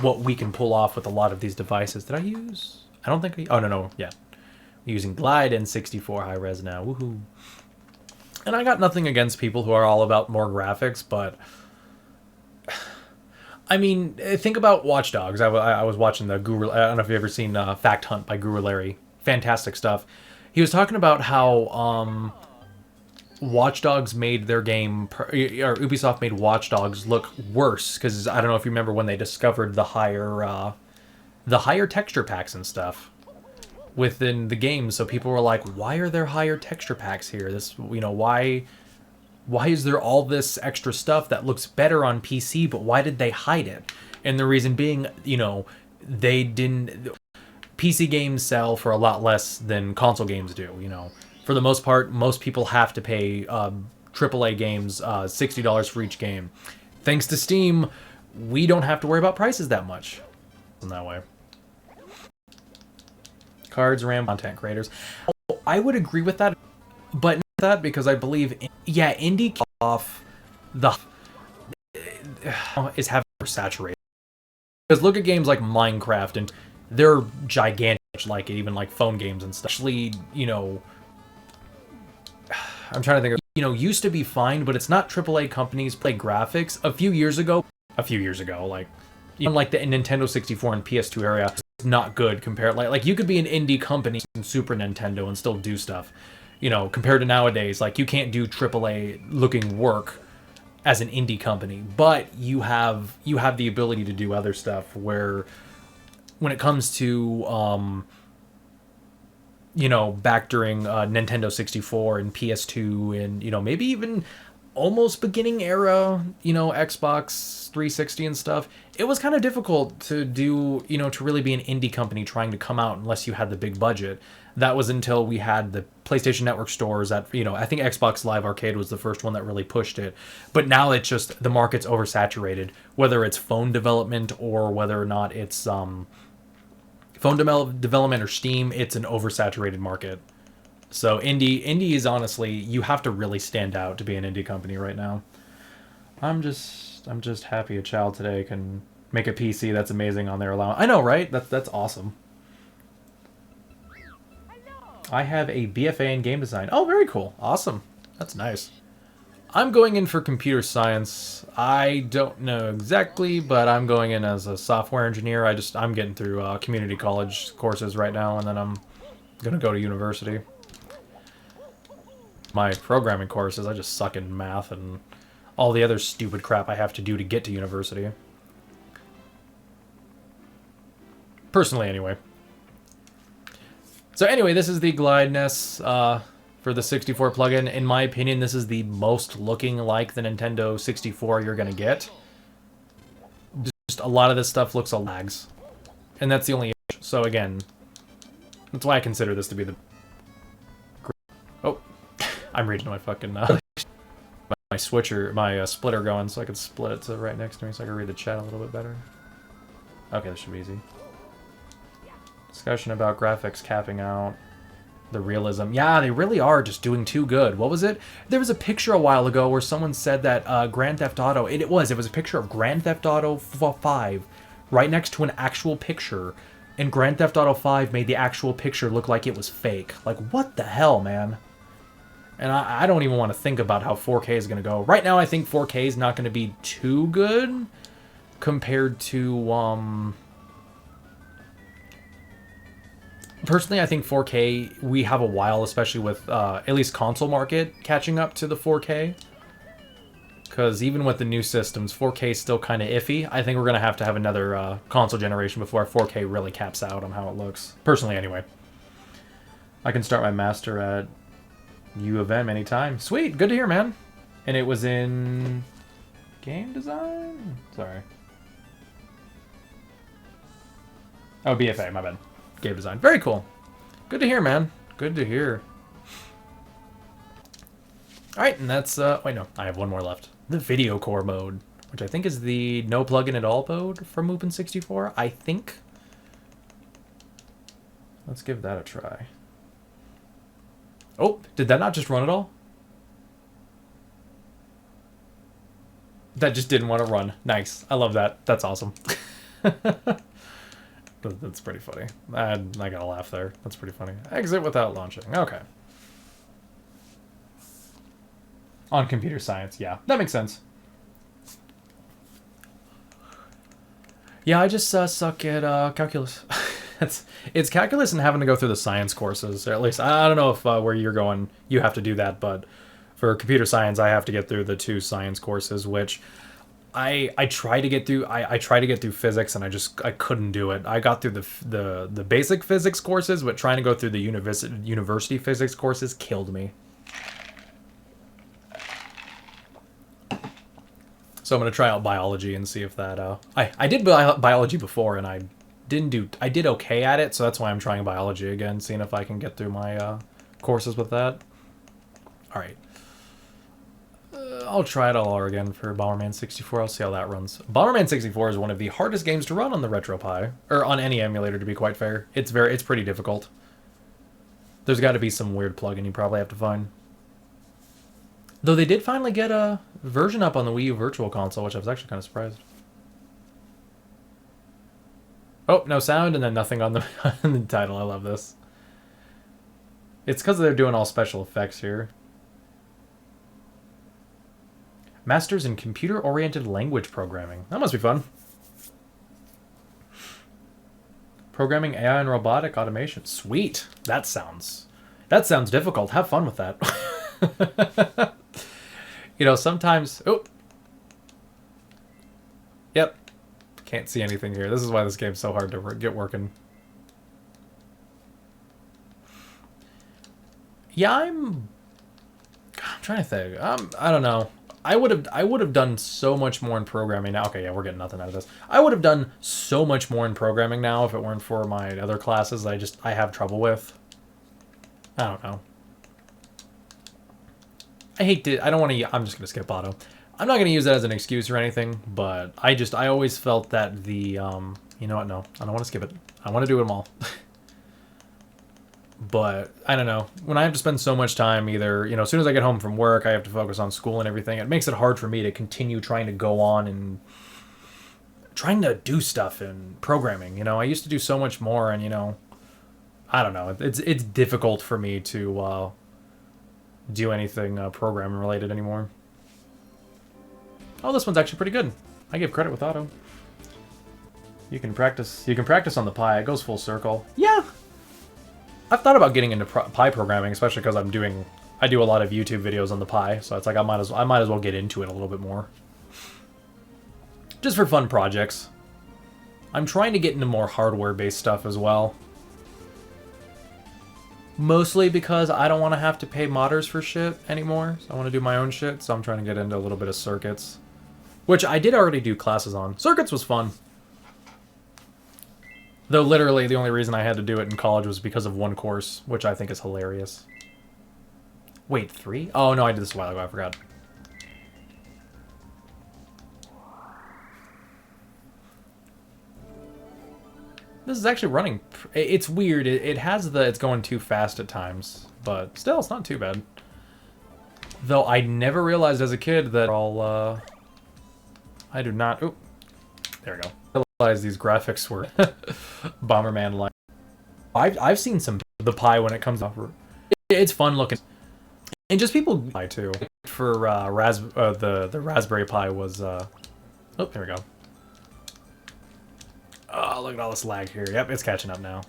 Speaker 1: what we can pull off with a lot of these devices. Did I use? I don't think oh, no. Yeah. I'm using Glide N64 high res now. Woohoo. And I got nothing against people who are all about more graphics, but I mean, think about Watch Dogs. I was watching the Guru. I don't know if you've ever seen Fact Hunt by Guru Larry. Fantastic stuff. He was talking about how Watch Dogs made their game, or Ubisoft made Watch Dogs look worse because I don't know if you remember when they discovered the higher texture packs and stuff within the game. So people were like, "Why are there higher texture packs here? This, you know, why is there all this extra stuff that looks better on PC, but why did they hide it?" And the reason being, you know, they didn't... PC games sell for a lot less than console games do, you know. For the most part, most people have to pay AAA games $60 for each game. Thanks to Steam, we don't have to worry about prices that much in that way. Cards, RAM, content creators. I would agree with that, but that because I believe indie off the is having saturated, because look at games like Minecraft and they're gigantic, like even like phone games and stuff. Actually, you know, I'm trying to think of, you know, used to be fine, but it's not AAA companies play graphics. A few years ago, like even like the Nintendo 64 and PS2 area, it's not good compared. Like you could be an indie company in Super Nintendo and still do stuff. You know, compared to nowadays, like you can't do AAA looking work as an indie company, but you have the ability to do other stuff where when it comes to you know, back during Nintendo 64 and PS2 and, you know, maybe even almost beginning era, you know, Xbox 360 and stuff, it was kind of difficult to do, you know, to really be an indie company trying to come out unless you had the big budget. That was until we had the PlayStation Network stores that, you know, I think Xbox Live Arcade was the first one that really pushed it. But now it's just, the market's oversaturated, whether it's phone development or whether or not it's phone development or Steam, it's an oversaturated market. So indie is honestly, you have to really stand out to be an indie company right now. I'm just happy a child today can make a PC that's amazing on their allowance. I know, right? That's awesome. I have a BFA in game design. Oh, very cool. Awesome. That's nice. I'm going in for computer science. I don't know exactly, but I'm going in as a software engineer. I'm getting through community college courses right now, and then I'm going to go to university. My programming courses, I just suck in math and all the other stupid crap I have to do to get to university. Personally, anyway. So anyway, this is the Glide NES for the 64 plugin. In my opinion, this is the most looking like the Nintendo 64 you're going to get. Just a lot of this stuff looks like lags. And that's the only issue. So again, that's why I consider this to be the... Oh, I'm reading my fucking... my switcher, my splitter going so I can split it to right next to me so I can read the chat a little bit better. Okay, this should be easy. Discussion about graphics capping out. The realism. Yeah, they really are just doing too good. What was it? There was a picture a while ago where someone said that Grand Theft Auto... It was a picture of Grand Theft Auto 5 right next to an actual picture. And Grand Theft Auto 5 made the actual picture look like it was fake. Like, what the hell, man? And I don't even want to think about how 4K is going to go. Right now, I think 4K is not going to be too good compared to... Personally, I think 4K, we have a while, especially with at least console market catching up to the 4K. Because even with the new systems, 4K is still kind of iffy. I think we're going to have another console generation before 4K really caps out on how it looks. Personally, anyway. I can start my master at U of M anytime. Sweet, good to hear, man. And it was in game design? Sorry. Oh, BFA, my bad. Game design. Very cool. Good to hear, man. Good to hear. Alright, and that's, wait, no, I have one more left. The video core mode, which I think is the no plugin at all mode from Mupen64, I think. Let's give that a try. Oh, did that not just run at all? That just didn't want to run. Nice. I love that. That's awesome. That's pretty funny. I gotta laugh there. That's pretty funny. Exit without launching. Okay. On computer science, yeah. That makes sense. Yeah, I just suck at calculus. It's calculus and having to go through the science courses. Or at least, I don't know if where you're going, you have to do that, but for computer science, I have to get through the 2 science courses, which I try to get through. I try to get through physics, and I couldn't do it. I got through the basic physics courses, but trying to go through the university physics courses killed me. So I'm gonna try out biology and see if that. I did biology before, and I did okay at it, so that's why I'm trying biology again, seeing if I can get through my courses with that. All right. I'll try it all over again for Bomberman64. I'll see how that runs. Bomberman64 is one of the hardest games to run on the RetroPie, or on any emulator, to be quite fair. It's pretty difficult. There's got to be some weird plugin you probably have to find. Though they did finally get a version up on the Wii U Virtual Console, which I was actually kind of surprised. Oh, no sound, and then nothing on the, on the title. I love this. It's because they're doing all special effects here. Masters in Computer-Oriented Language Programming. That must be fun. Programming AI and Robotic Automation. Sweet. That sounds difficult. Have fun with that. You know, sometimes... Oh! Yep. Can't see anything here. This is why this game's so hard to get working. Yeah, I'm trying to think. I don't know. I would have done so much more in programming now. Okay, yeah, we're getting nothing out of this. I would have done so much more in programming now if it weren't for my other classes I have trouble with. I don't know. I don't want to, I'm just going to skip auto. I'm not going to use that as an excuse or anything, but I always felt that the, you know what, no, I don't want to skip it. I want to do them all. But, I don't know, when I have to spend so much time either, you know, as soon as I get home from work, I have to focus on school and everything, it makes it hard for me to continue trying to go on and trying to do stuff in programming, you know. I used to do so much more, and, you know, I don't know, it's difficult for me to, do anything programming related anymore. Oh, this one's actually pretty good. I give credit with auto. You can practice on the Pi. It goes full circle. Yeah. I've thought about getting into Pi programming, especially because I do a lot of YouTube videos on the Pi, so it's like I might as well get into it a little bit more. Just for fun projects. I'm trying to get into more hardware-based stuff as well. Mostly because I don't want to have to pay modders for shit anymore. So I want to do my own shit, so I'm trying to get into a little bit of circuits. Which I did already do classes on. Circuits was fun. Though literally the only reason I had to do it in college was because of one course, which I think is hilarious. Wait, 3? Oh no, I did this a while ago, I forgot. This is actually running. It's weird. It has it's going too fast at times, but still, it's not too bad. Though I never realized as a kid that all. I do not. Oh, there we go. I realized these graphics were Bomberman like. I've seen some the Pi when it comes up. It's fun looking, and just people Pi too. For the Raspberry Pi was. Oh, there we go. Oh, look at all this lag here. Yep, it's catching up now.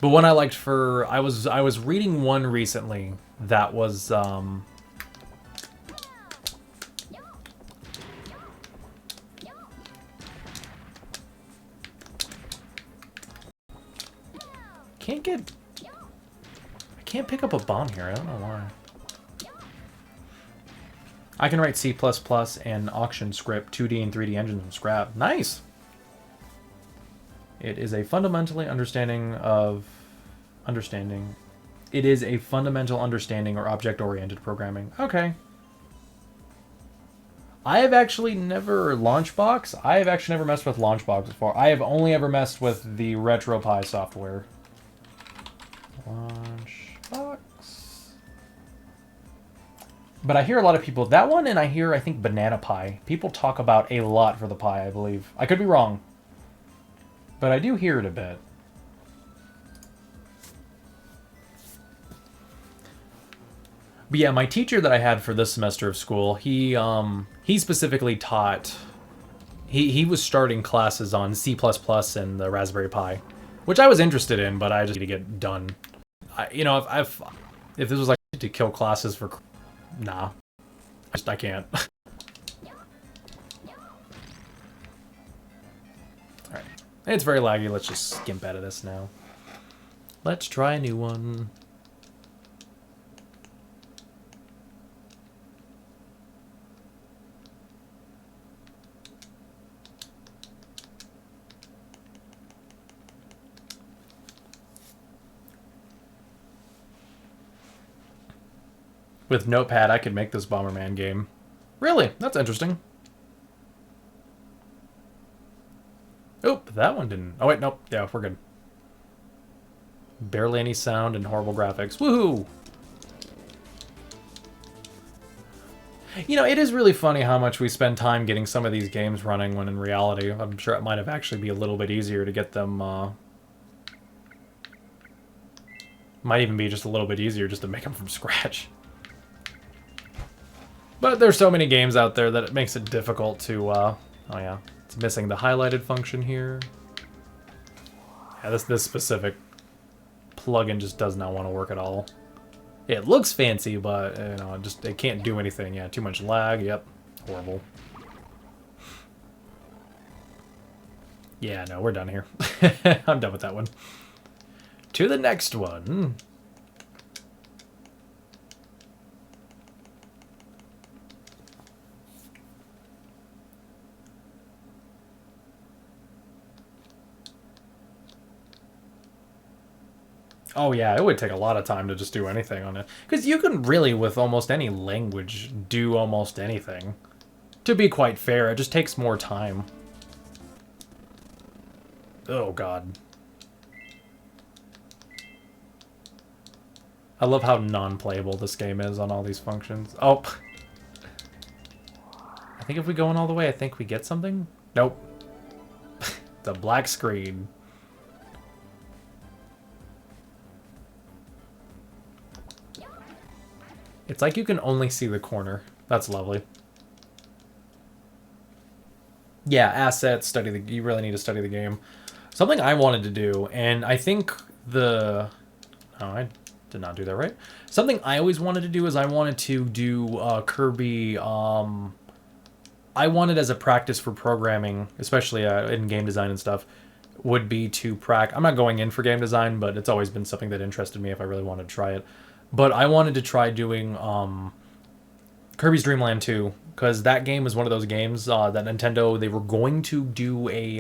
Speaker 1: But one I liked for... I was reading one recently that was... can't pick up a bomb here. I don't know why. I can write C++ and auction script, 2D and 3D engines from scrap. Nice! It is a fundamentally understanding of... It is a fundamental understanding or object-oriented programming. Okay. I have actually never... Launchbox? I have actually never messed with Launchbox before. I have only ever messed with the RetroPie software. Launchbox... But I hear a lot of people... That one, and I hear, I think, Banana Pie. People talk about a lot for the Pi, I believe. I could be wrong. But I do hear it a bit. But yeah, my teacher that I had for this semester of school, he specifically taught... He was starting classes on C++ and the Raspberry Pi, which I was interested in, but I just need to get done. You know, if this was like to kill classes for... Nah. I can't. Alright. It's very laggy. Let's just skimp out of this now. Let's try a new one. With Notepad, I could make this Bomberman game. Really? That's interesting. Oop, that one didn't... Oh, wait, nope. Yeah, we're good. Barely any sound and horrible graphics. Woohoo! You know, it is really funny how much we spend time getting some of these games running when in reality, I'm sure it might have actually be a little bit easier to get them, might even be just a little bit easier just to make them from scratch. But there's so many games out there that it makes it difficult to, oh yeah, it's missing the highlighted function here. Yeah, this specific plugin just does not want to work at all. It looks fancy, but, you know, it can't do anything. Yeah, too much lag, yep, horrible. Yeah, no, we're done here. I'm done with that one. To the next one. Oh yeah, it would take a lot of time to just do anything on it. Because you can really, with almost any language, do almost anything. To be quite fair, it just takes more time. Oh god. I love how non-playable this game is on all these functions. Oh! I think if we go in all the way, I think we get something? Nope. It's a black screen. It's like you can only see the corner. That's lovely. Yeah, assets, you really need to study the game. Something I wanted to do, and I think oh, I did not do that right. Something I always wanted to do is I wanted to do Kirby, I wanted as a practice for programming, especially in game design and stuff, would be to I'm not going in for game design, but it's always been something that interested me if I really wanted to try it. But I wanted to try doing Kirby's Dream Land 2, because that game was one of those games that Nintendo, they were going to do a...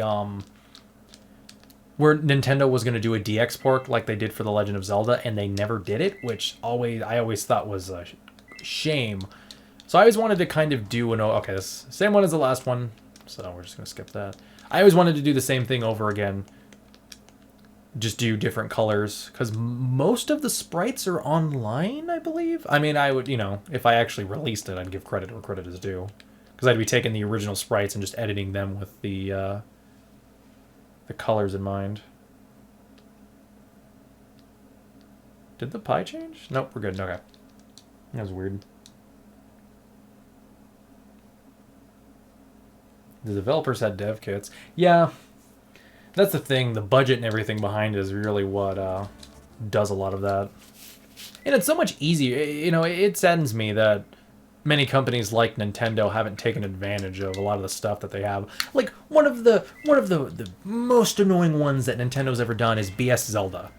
Speaker 1: where Nintendo was going to do a DX port like they did for The Legend of Zelda, and they never did it, which I always thought was a shame. So I always wanted to kind of do okay, this same one as the last one, so we're just going to skip that. I always wanted to do the same thing over again. Just do different colors, because most of the sprites are online, I believe. I mean, I would, you know, if I actually released it, I'd give credit where credit is due, because I'd be taking the original sprites and just editing them with the colors in mind. Did the pie change? Nope, we're good. Okay, that was weird. The developers had dev kits. Yeah. That's the thing, the budget and everything behind it is really what does a lot of that. And it's so much easier, you know, it saddens me that many companies like Nintendo haven't taken advantage of a lot of the stuff that they have. Like, one of the most annoying ones that Nintendo's ever done is BS Zelda.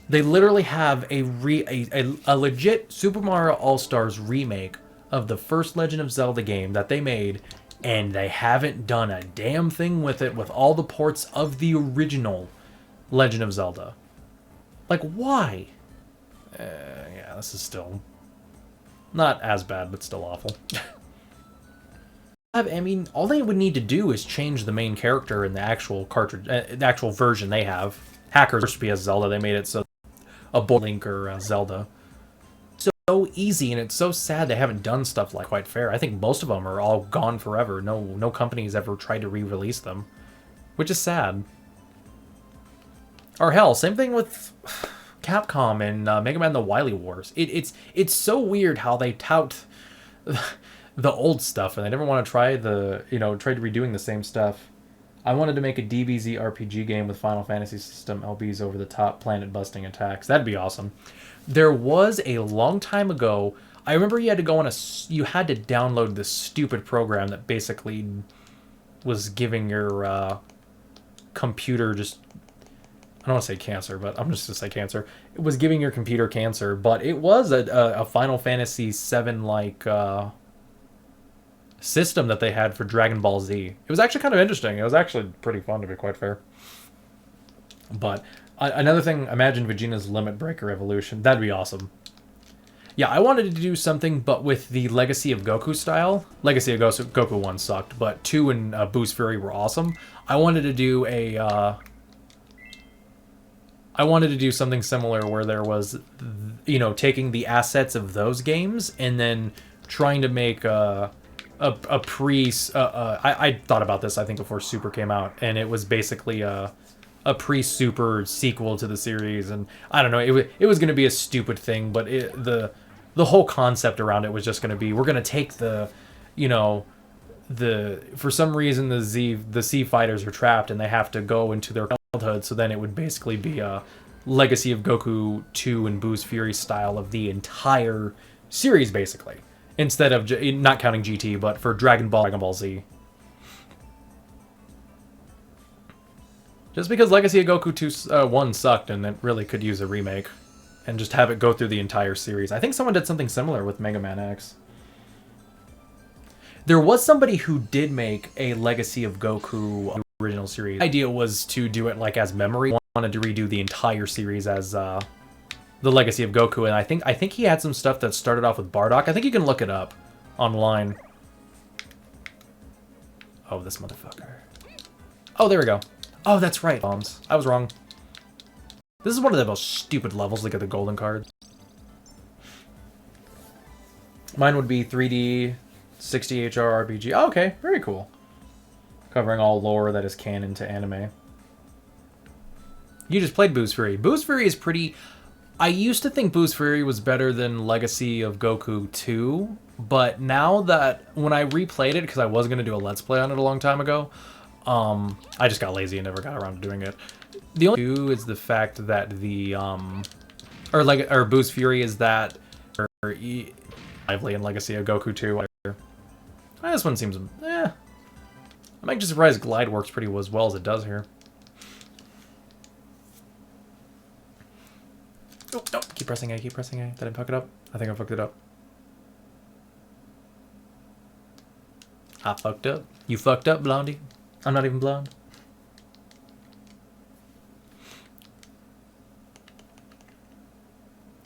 Speaker 1: They literally have a legit Super Mario All-Stars remake of the first Legend of Zelda game that they made, and they haven't done a damn thing with it with all the ports of the original Legend of Zelda. Like, why? Yeah, this is still not as bad, but still awful. I mean, all they would need to do is change the main character in the actual cartridge, the actual version they have. Hackers should be as Zelda. They made it so a Link or Zelda. So easy, and it's so sad they haven't done stuff like quite fair. I think most of them are all gone forever. No company's ever tried to re-release them, which is sad. Or hell, same thing with Capcom and Mega Man: The Wily Wars. It's so weird how they tout the old stuff, and they never want to try try redoing the same stuff. I wanted to make a DBZ RPG game with Final Fantasy system LB's over the top planet busting attacks. That'd be awesome. There was a long time ago. I remember you had to go on you had to download this stupid program that basically was giving your computer just, I don't want to say cancer, but I'm just going to say cancer. It was giving your computer cancer, but it was a Final Fantasy VII like system that they had for Dragon Ball Z. It was actually kind of interesting. It was actually pretty fun, to be quite fair. But another thing, imagine Vegeta's Limit Breaker Evolution. That'd be awesome. Yeah, I wanted to do something, but with the Legacy of Goku style. Legacy of Goku 1 sucked, but 2 and Boost Fury were awesome. I wanted to do something similar where there was, taking the assets of those games and then trying to make I thought about this, I think, before Super came out, and it was basically a pre-Super sequel to the series, and I don't know, it was going to be a stupid thing, but the whole concept around it was just going to be, we're going to take for some reason the C fighters are trapped and they have to go into their childhood, so then it would basically be a Legacy of Goku 2 and Boost Fury style of the entire series, basically. Instead of, not counting GT, but for Dragon Ball Z. Just because Legacy of Goku 1 sucked and it really could use a remake. And just have it go through the entire series. I think someone did something similar with Mega Man X. There was somebody who did make a Legacy of Goku original series. The idea was to do it like as memory. I wanted to redo the entire series as the Legacy of Goku, and I think he had some stuff that started off with Bardock. I think you can look it up online. Oh, this motherfucker. Oh, there we go. Oh, that's right. Bombs. I was wrong. This is one of the most stupid levels to get the golden card. Mine would be 3D 60 HR RPG. Oh, okay, very cool. Covering all lore that is canon to anime. You just played Boost Fury. Boost Fury is pretty... I used to think Boost Fury was better than Legacy of Goku 2, but now that, when I replayed it, because I was going to do a Let's Play on it a long time ago, I just got lazy and never got around to doing it. The only issue is the fact that the, or Boost Fury is that, lively in Legacy of Goku 2. This one seems, I'm actually surprised Glide works pretty as well as it does here. Oh, no. Keep pressing A, keep pressing A. Did I fuck it up? I think I fucked it up. I fucked up. You fucked up, Blondie. I'm not even blonde.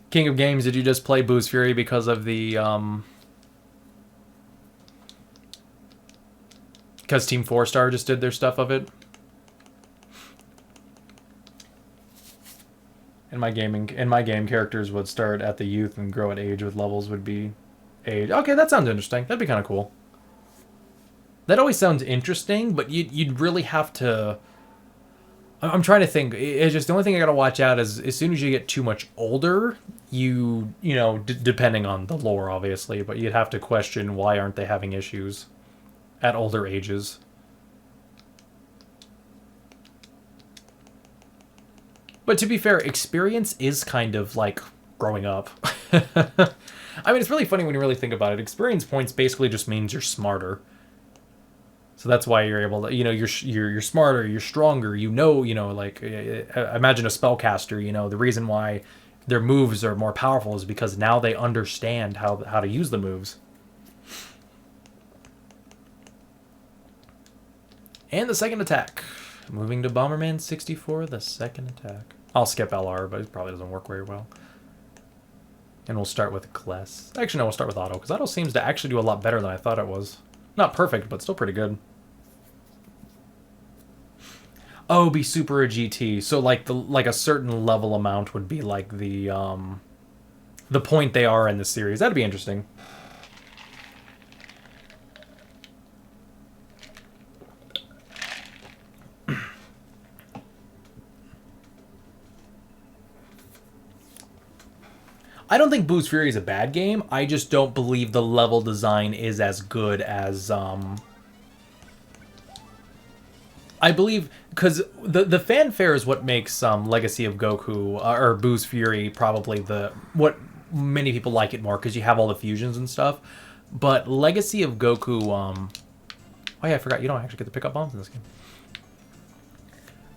Speaker 1: King of Games, did you just play Boost Fury because of the, because Team 4-Star just did their stuff of it? In my game, characters would start at the youth and grow at age with levels would be age. Okay, that sounds interesting. That'd be kind of cool. That always sounds interesting, but you'd really have to... I'm trying to think. It's just the only thing I gotta watch out is as soon as you get too much older, you know, depending on the lore, obviously, but you'd have to question why aren't they having issues at older ages. But to be fair, experience is kind of like growing up. I mean, it's really funny when you really think about it. Experience points basically just means you're smarter. So that's why you're able to, you know, you're smarter, you're stronger, you know, like imagine a spellcaster, you know, the reason why their moves are more powerful is because now they understand how to use the moves. And the second attack. Moving to Bomberman64, the second attack. I'll skip LR, but it probably doesn't work very well. And we'll start with Kless. Actually, no, we'll start with Auto, because Auto seems to actually do a lot better than I thought it was. Not perfect, but still pretty good. Oh, be Super or GT. So like a certain level amount would be like the point they are in the series. That'd be interesting. I don't think Boo's Fury is a bad game. I just don't believe the level design is as good as I believe, because the fanfare is what makes Legacy of Goku or Boo's Fury probably what many people like it more, because you have all the fusions and stuff. But Legacy of Goku, oh yeah, I forgot you don't actually get to pick up bombs in this game.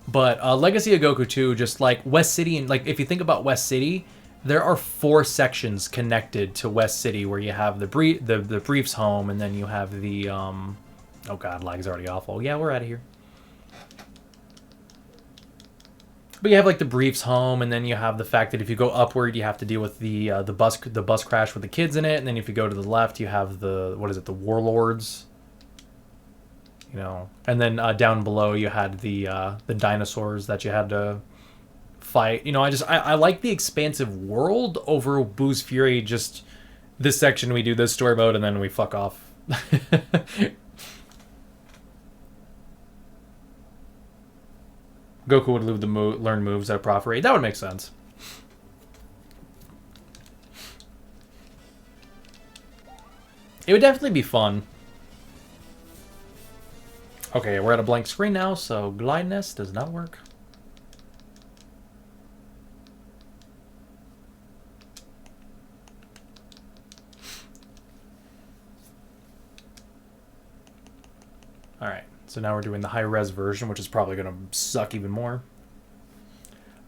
Speaker 1: But Legacy of Goku 2, just like West City, and like if you think about West City, there are 4 sections connected to West City where you have the Brief's home, and then you have the oh god, lag's already awful. Yeah, we're out of here. But you have like the Brief's home, and then you have the fact that if you go upward, you have to deal with the bus crash with the kids in it, and then if you go to the left, you have the the Warlords, you know, and then down below you had the dinosaurs that you had to fight. You know, I like the expansive world over Boo's Fury. Just this section we do this story mode, and then we fuck off. Goku would learn moves at a proper rate. That would make sense. It would definitely be fun. Okay, we're at a blank screen now, so glideness does not work. Alright, so now we're doing the high-res version, which is probably going to suck even more.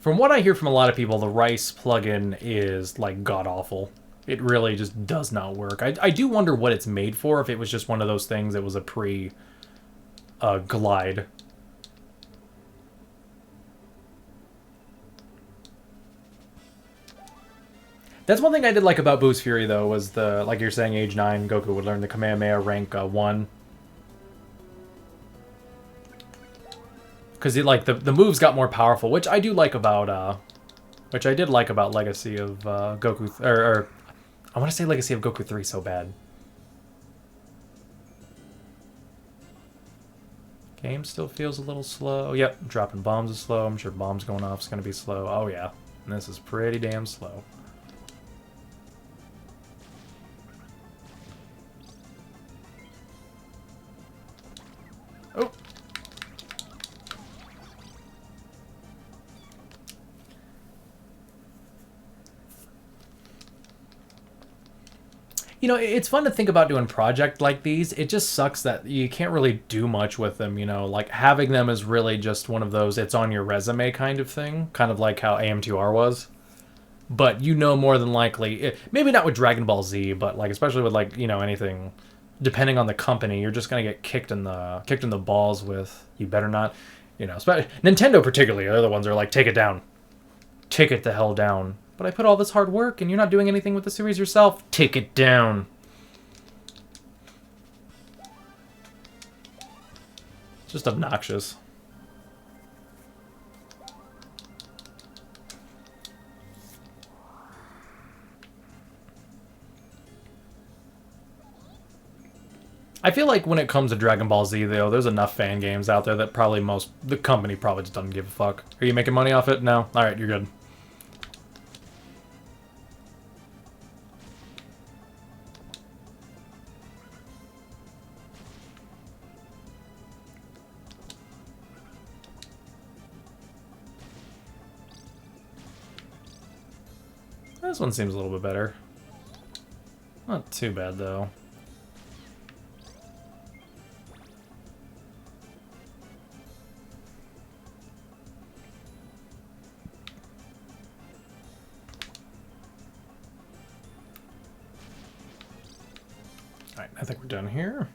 Speaker 1: From what I hear from a lot of people, the Rice plugin is, like, god-awful. It really just does not work. I do wonder what it's made for, if it was just one of those things that was a glide. That's one thing I did like about Boo's Fury, though, was the, like you're saying, age 9, Goku would learn the Kamehameha rank 1. Because the moves got more powerful, which I do like about which I did like about Legacy of Goku, or I want to say Legacy of Goku 3 so bad. Game still feels a little slow. Yep, dropping bombs is slow. I'm sure bombs going off is going to be slow. Oh yeah, and this is pretty damn slow. Oh. You know, it's fun to think about doing projects like these. It just sucks that you can't really do much with them, you know. Like, having them is really just one of those it's on your resume kind of thing. Kind of like how AM2R was. But you know more than likely, maybe not with Dragon Ball Z, but like especially with like, you know, anything, depending on the company, you're just going to get kicked in the balls with, you better not, you know. Nintendo particularly, they're the ones that are like, take it down. Take it the hell down. But I put all this hard work and you're not doing anything with the series yourself. Take it down. It's just obnoxious. I feel like when it comes to Dragon Ball Z, though, there's enough fan games out there that probably the company probably just doesn't give a fuck. Are you making money off it? No? Alright, you're good. This one seems a little bit better. Not too bad, though. Alright, I think we're done here.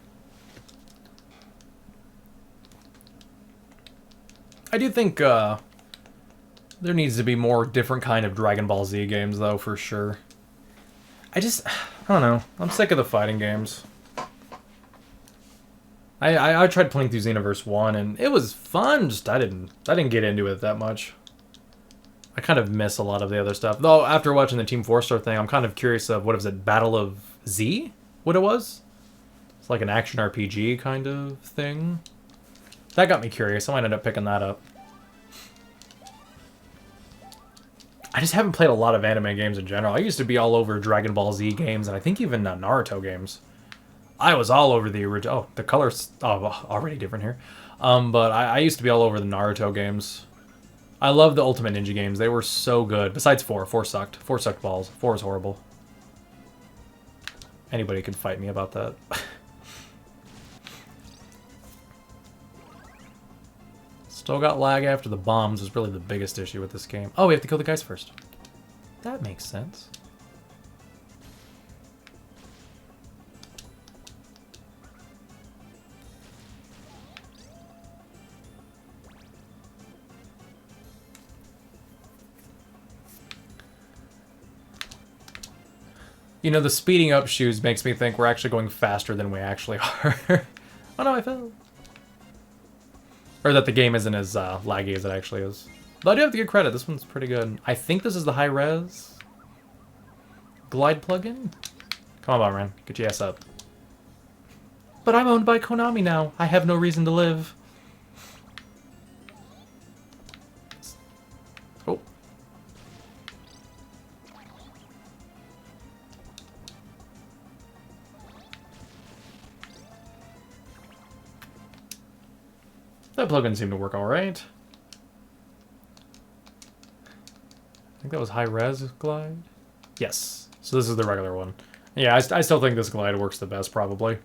Speaker 1: I do think there needs to be more different kind of Dragon Ball Z games, though, for sure. I don't know. I'm sick of the fighting games. I tried playing through Xenoverse 1, and it was fun, just I didn't get into it that much. I kind of miss a lot of the other stuff. Though, after watching the Team 4-Star thing, I'm kind of curious of, what was it, Battle of Z? What it was? It's like an action RPG kind of thing. That got me curious. I might end up picking that up. I just haven't played a lot of anime games in general. I used to be all over Dragon Ball Z games, and I think even Naruto games. I was all over the original. Oh, the color's already different here. But I used to be all over the Naruto games. I love the Ultimate Ninja games. They were so good. Besides 4. 4 sucked. 4 sucked balls. 4 is horrible. Anybody can fight me about that. Still got lag after the bombs was really the biggest issue with this game. Oh, we have to kill the guys first. That makes sense. You know, the speeding up shoes makes me think we're actually going faster than we actually are. Oh no, I fell. Or that the game isn't as laggy as it actually is. Though I do have to give credit, this one's pretty good. I think this is the high-res glide plugin? Come on, Bomberman. Get your ass up. But I'm owned by Konami now. I have no reason to live. Oh. That plugin seemed to work alright. I think that was high-res glide? Yes. So this is the regular one. Yeah, I still think this glide works the best, probably.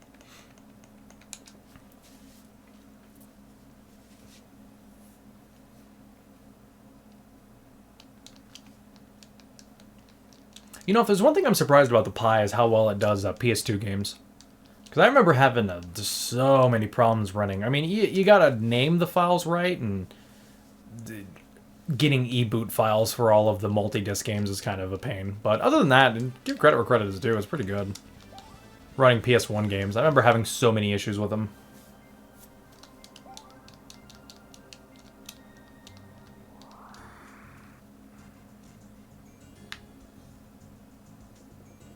Speaker 1: You know, if there's one thing I'm surprised about the Pi is how well it does PS2 games. Because I remember having just so many problems running. I mean, you gotta name the files right, and getting e-boot files for all of the multi-disc games is kind of a pain. But other than that, and give credit where credit is due, it's pretty good. Running PS1 games. I remember having so many issues with them.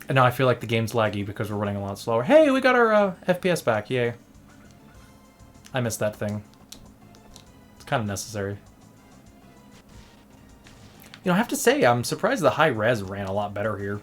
Speaker 1: And now I feel like the game's laggy because we're running a lot slower. Hey, we got our FPS back, yay. I missed that thing. It's kind of necessary. You know, I have to say, I'm surprised the high res ran a lot better here.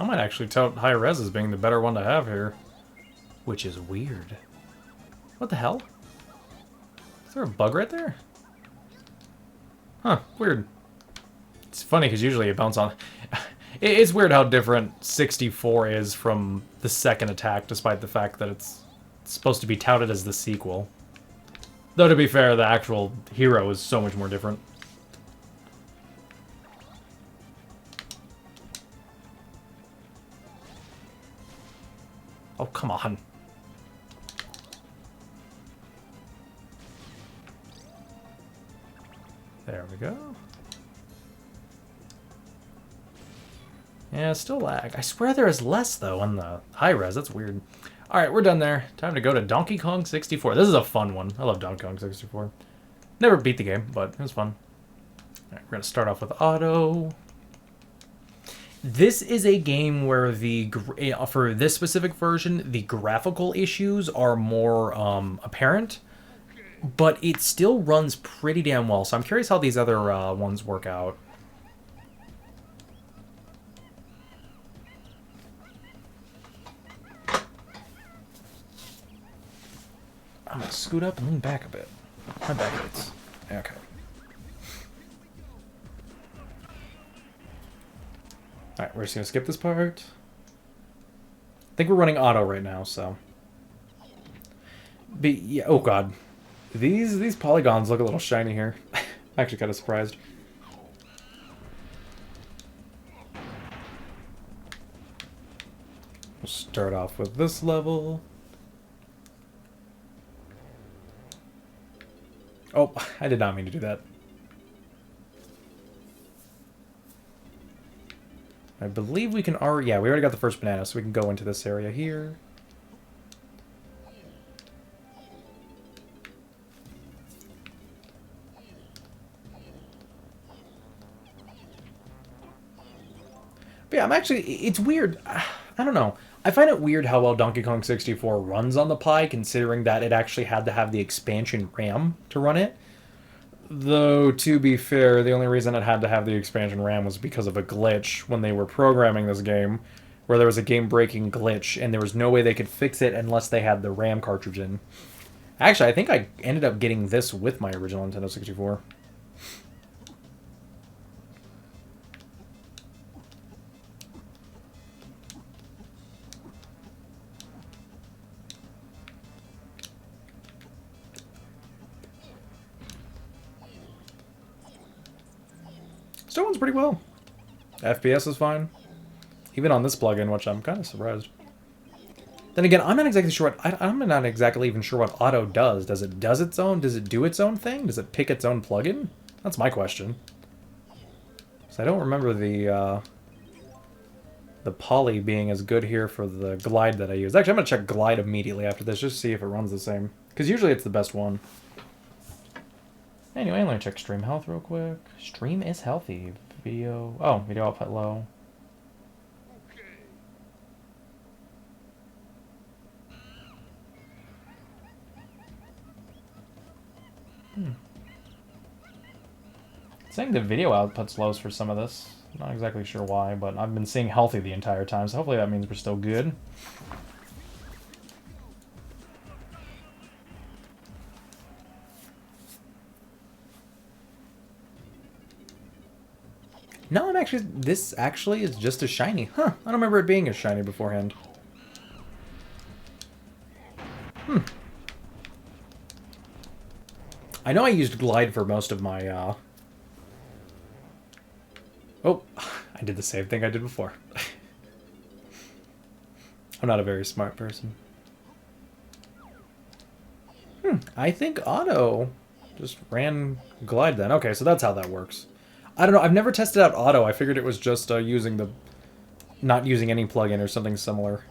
Speaker 1: I might actually tout high res as being the better one to have here. Which is weird. What the hell? Is there a bug right there? Huh, weird. It's funny because usually it bounces on... It's weird how different 64 is from the second attack, despite the fact that it's supposed to be touted as the sequel. Though, to be fair, the actual hero is so much more different. Oh, come on. There we go. Yeah, still lag. I swear there is less, though, on the high-res. That's weird. Alright, we're done there. Time to go to Donkey Kong 64. This is a fun one. I love Donkey Kong 64. Never beat the game, but it was fun. Alright, we're going to start off with auto. This is a game where for this specific version, the graphical issues are more apparent, but it still runs pretty damn well. So I'm curious how these other ones work out. I'm gonna scoot up and lean back a bit. My back hurts. Okay. Alright, we're just gonna skip this part. I think we're running auto right now, so. But yeah, oh god. These polygons look a little shiny here. I'm actually kind of surprised. We'll start off with this level. Oh, I did not mean to do that. I believe we can already... Yeah, we already got the first banana, so we can go into this area here. But yeah, I'm actually... It's weird. I don't know. I find it weird how well Donkey Kong 64 runs on the Pi, considering that it actually had to have the expansion RAM to run it. Though, to be fair, the only reason it had to have the expansion RAM was because of a glitch when they were programming this game, where there was a game-breaking glitch, and there was no way they could fix it unless they had the RAM cartridge in. Actually, I think I ended up getting this with my original Nintendo 64. Still runs pretty well. FPS is fine. Even on this plugin, which I'm kind of surprised. Then again, I'm not exactly sure what... I'm not exactly even sure what auto does. Does it do its own thing? Does it pick its own plugin? That's my question. So I don't remember the poly being as good here for the glide that I use. Actually, I'm going to check glide immediately after this, just to see if it runs the same. Because usually it's the best one. Anyway, let me check stream health real quick. Stream is healthy. Video... Oh, video output low. It's saying the video output's low for some of this. Not exactly sure why, but I've been seeing healthy the entire time, so hopefully that means we're still good. No, this actually is just a shiny. Huh, I don't remember it being a shiny beforehand. I know I used glide for most of my, Oh, I did the same thing I did before. I'm not a very smart person. I think auto just ran glide then. Okay, so that's how that works. I don't know. I've never tested out auto. I figured it was just not using any plugin or something similar.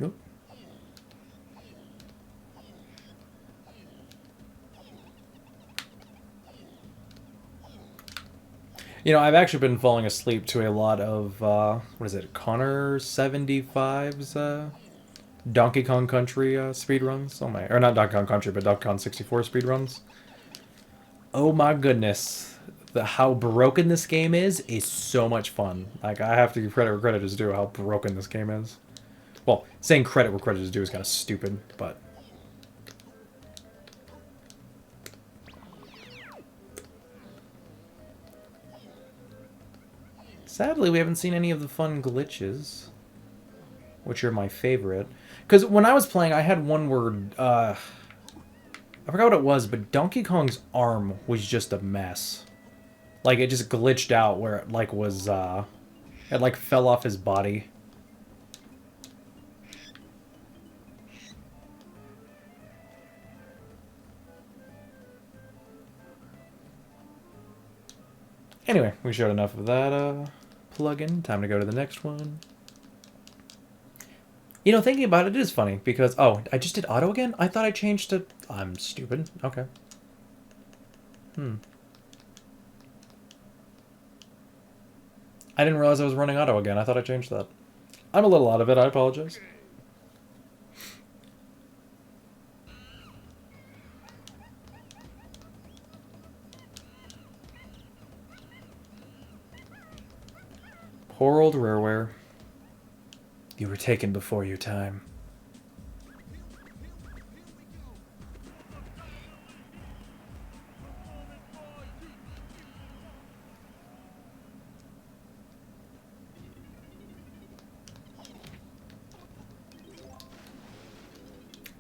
Speaker 1: Oop. You know, I've actually been falling asleep to a lot of, what is it, Connor 75's, Donkey Kong Country speedruns. Oh my, or not Donkey Kong Country, but Donkey Kong 64 speedruns. Oh my goodness. How broken this game is so much fun. Like, I have to give credit where credit is due how broken this game is. Well, saying credit where credit is due is kind of stupid, but... Sadly, we haven't seen any of the fun glitches, which are my favorite. Because when I was playing, I had one word, I forgot what it was, but Donkey Kong's arm was just a mess. Like, it just glitched out where it, like, was, it, like, fell off his body. Anyway, we showed enough of that, plugin. Time to go to the next one. You know, thinking about it, it is funny, because... Oh, I just did auto again? I thought I changed to... I'm stupid. Okay. I didn't realize I was running auto again. I thought I changed that. I'm a little out of it. I apologize. Poor old Rareware. You were taken before your time.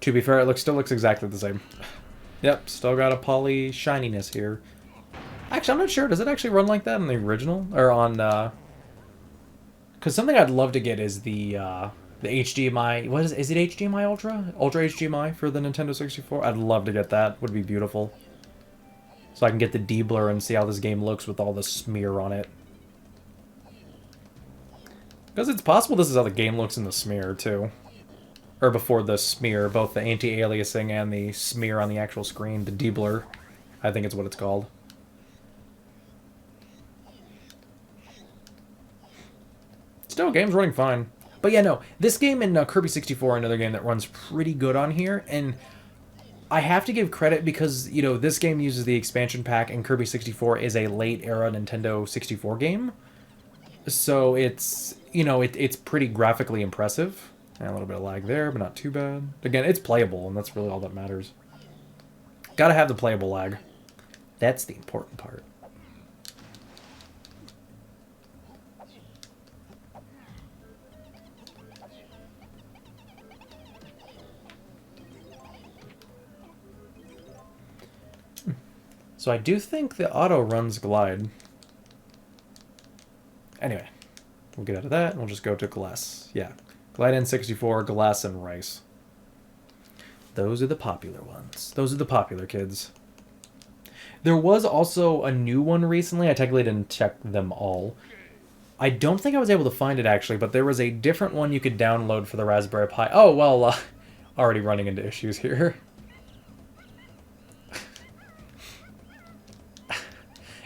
Speaker 1: To be fair, it still looks exactly the same. Yep, still got a poly shininess here. Actually, I'm not sure. Does it actually run like that in the original? Or on, because something I'd love to get is the HDMI... What is it HDMI Ultra? Ultra HDMI for the Nintendo 64? I'd love to get that. Would be beautiful. So I can get the deblur and see how this game looks with all the smear on it. Because it's possible this is how the game looks in the smear, too. Or before the smear, both the anti-aliasing and the smear on the actual screen. The deblur, I think it's what it's called. Still, game's running fine. But yeah, no, this game and Kirby 64 are another game that runs pretty good on here, and I have to give credit because, you know, this game uses the expansion pack, and Kirby 64 is a late-era Nintendo 64 game. So it's, you know, it's pretty graphically impressive. And a little bit of lag there, but not too bad. Again, it's playable, and that's really all that matters. Gotta have the playable lag. That's the important part. So I do think the auto runs glide. Anyway, we'll get out of that, and we'll just go to glass. Yeah. Glide N64, Glass, and Rice. Those are the popular ones. Those are the popular kids. There was also a new one recently. I technically didn't check them all. I don't think I was able to find it, actually, but there was a different one you could download for the Raspberry Pi. Oh, well, already running into issues here.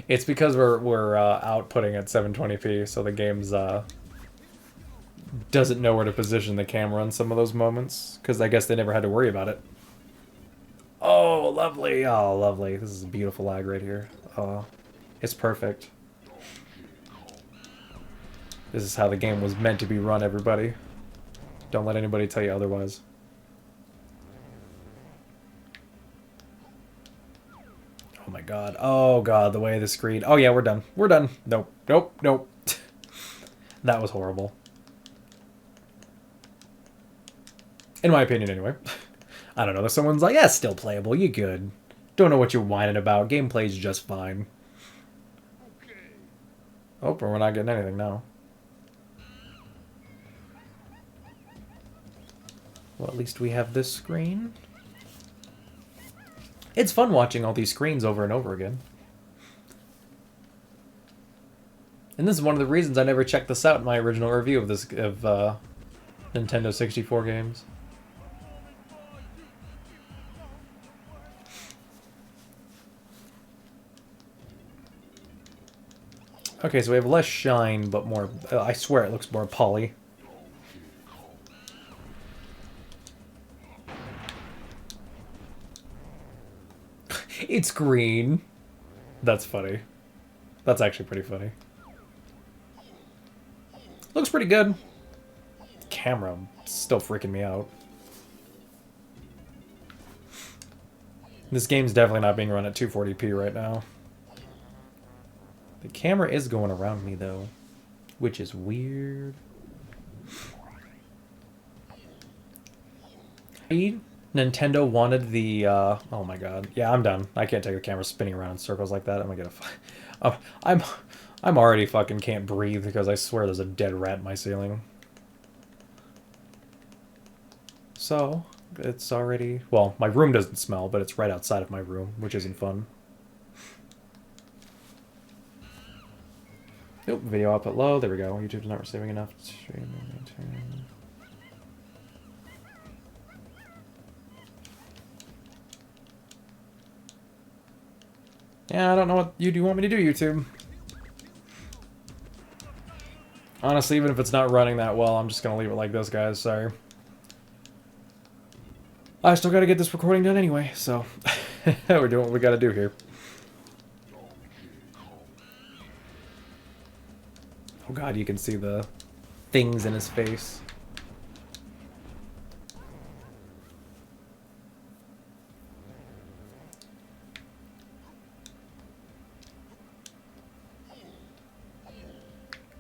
Speaker 1: It's because we're outputting at 720p, so the game's... doesn't know where to position the camera in some of those moments, because I guess they never had to worry about it. Oh, lovely. Oh, lovely. This is a beautiful lag right here. Oh, it's perfect. This is how the game was meant to be run, everybody. Don't let anybody tell you otherwise. Oh my god. Oh god, the way the screen... Oh yeah, we're done. We're done. Nope. Nope. Nope. That was horrible. In my opinion, anyway. I don't know. Someone's like, yeah, still playable. You good. Don't know what you're whining about. Gameplay's just fine. Oh, but we're not getting anything now. Well, at least we have this screen. It's fun watching all these screens over and over again. And this is one of the reasons I never checked this out in my original review of this Nintendo 64 games. Okay, so we have less shine, but more... I swear it looks more poly. It's green. That's funny. That's actually pretty funny. Looks pretty good. Camera still freaking me out. This game's definitely not being run at 240p right now. The camera is going around me, though, which is weird. Nintendo wanted the, oh my god. Yeah, I'm done. I can't take a camera spinning around in circles like that. I'm gonna get a... I'm already fucking can't breathe because I swear there's a dead rat in my ceiling. So, it's already... Well, my room doesn't smell, but it's right outside of my room, which isn't fun. Nope, video output low. There we go. YouTube's not receiving enough. Yeah, I don't know what you want me to do, YouTube. Honestly, even if it's not running that well, I'm just gonna leave it like this, guys. Sorry. I still gotta get this recording done anyway, so we're doing what we gotta do here. Oh god, you can see the things in his face.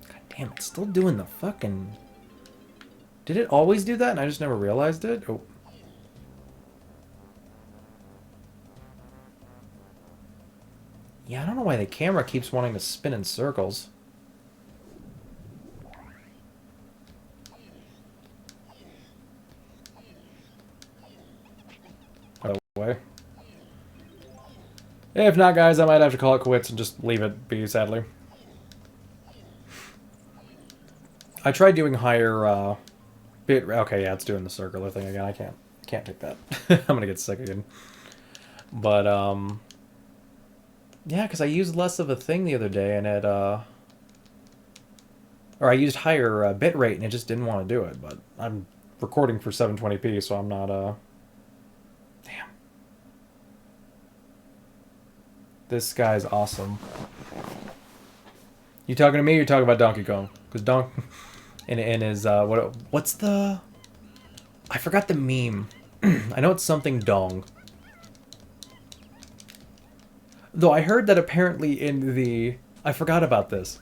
Speaker 1: God damn, it's still doing the fucking... Did it always do that and I just never realized it? Oh. Yeah, I don't know why the camera keeps wanting to spin in circles. By the way. If not, guys, I might have to call it quits and just leave it be, sadly. I tried doing higher, bit... Okay, yeah, it's doing the circular thing again. I can't take that. I'm gonna get sick again. But, yeah, because I used less of a thing the other day, and it, or I used higher bit rate, and it just didn't want to do it. But I'm recording for 720p, so I'm not, Damn. This guy's awesome. You talking to me, or you talking about Donkey Kong? Because in his, what's the... I forgot the meme. I know it's something dong. Though I heard that apparently in the... I forgot about this.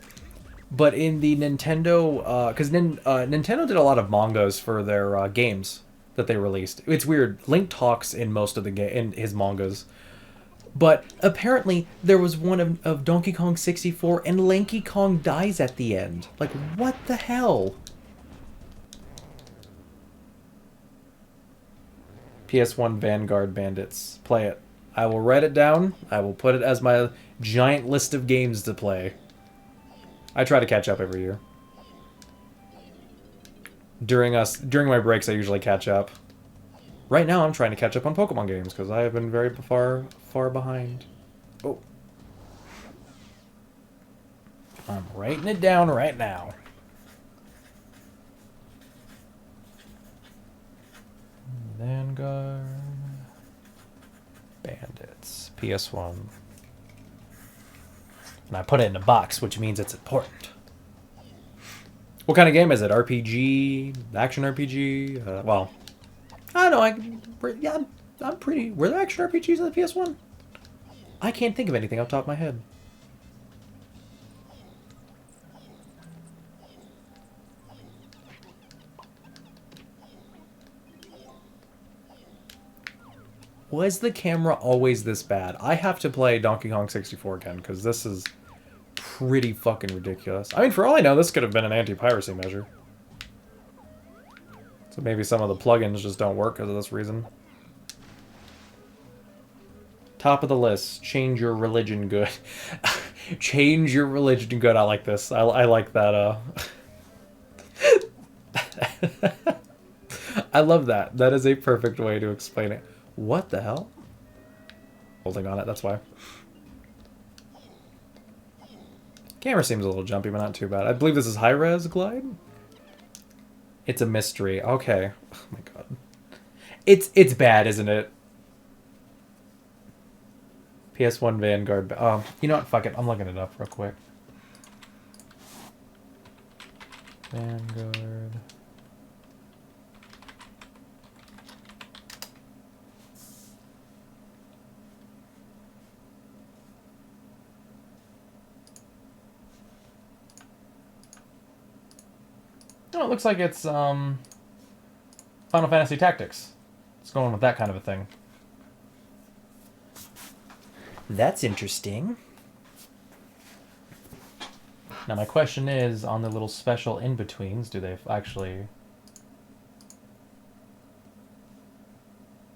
Speaker 1: But in the Nintendo... Because Nintendo did a lot of mangas for their games that they released. It's weird. Link talks in most of the in his mangas. But apparently there was one of Donkey Kong 64 and Lanky Kong dies at the end. Like, what the hell? PS1 Vanguard Bandits. Play it. I will write it down. I will put it as my giant list of games to play. I try to catch up every year. During my breaks, I usually catch up. Right now, I'm trying to catch up on Pokemon games because I have been very far behind. Oh. I'm writing it down right now. Vanguard Bandits, PS1. And I put it in a box, which means it's important. What kind of game is it? RPG? Action RPG? Well, I don't know. Yeah, I'm pretty... Were there action RPGs on the PS1? I can't think of anything off the top of my head. Was the camera always this bad? I have to play Donkey Kong 64 again, because this is pretty fucking ridiculous. I mean, for all I know, this could have been an anti-piracy measure. So maybe some of the plugins just don't work because of this reason. Top of the list. Change your religion good. Change your religion good. I like this. I like that, I love that. That is a perfect way to explain it. What the hell? Holding on it, that's why. Camera seems a little jumpy, but not too bad. I believe this is high-res glide? It's a mystery. Okay. Oh my god. It's bad, isn't it? PS1 Vanguard. You know what? Fuck it. I'm looking it up real quick. Vanguard. Oh, it looks like it's Final Fantasy Tactics. It's going with that kind of a thing. That's interesting. Now my question is, on the little special in-betweens, do they actually...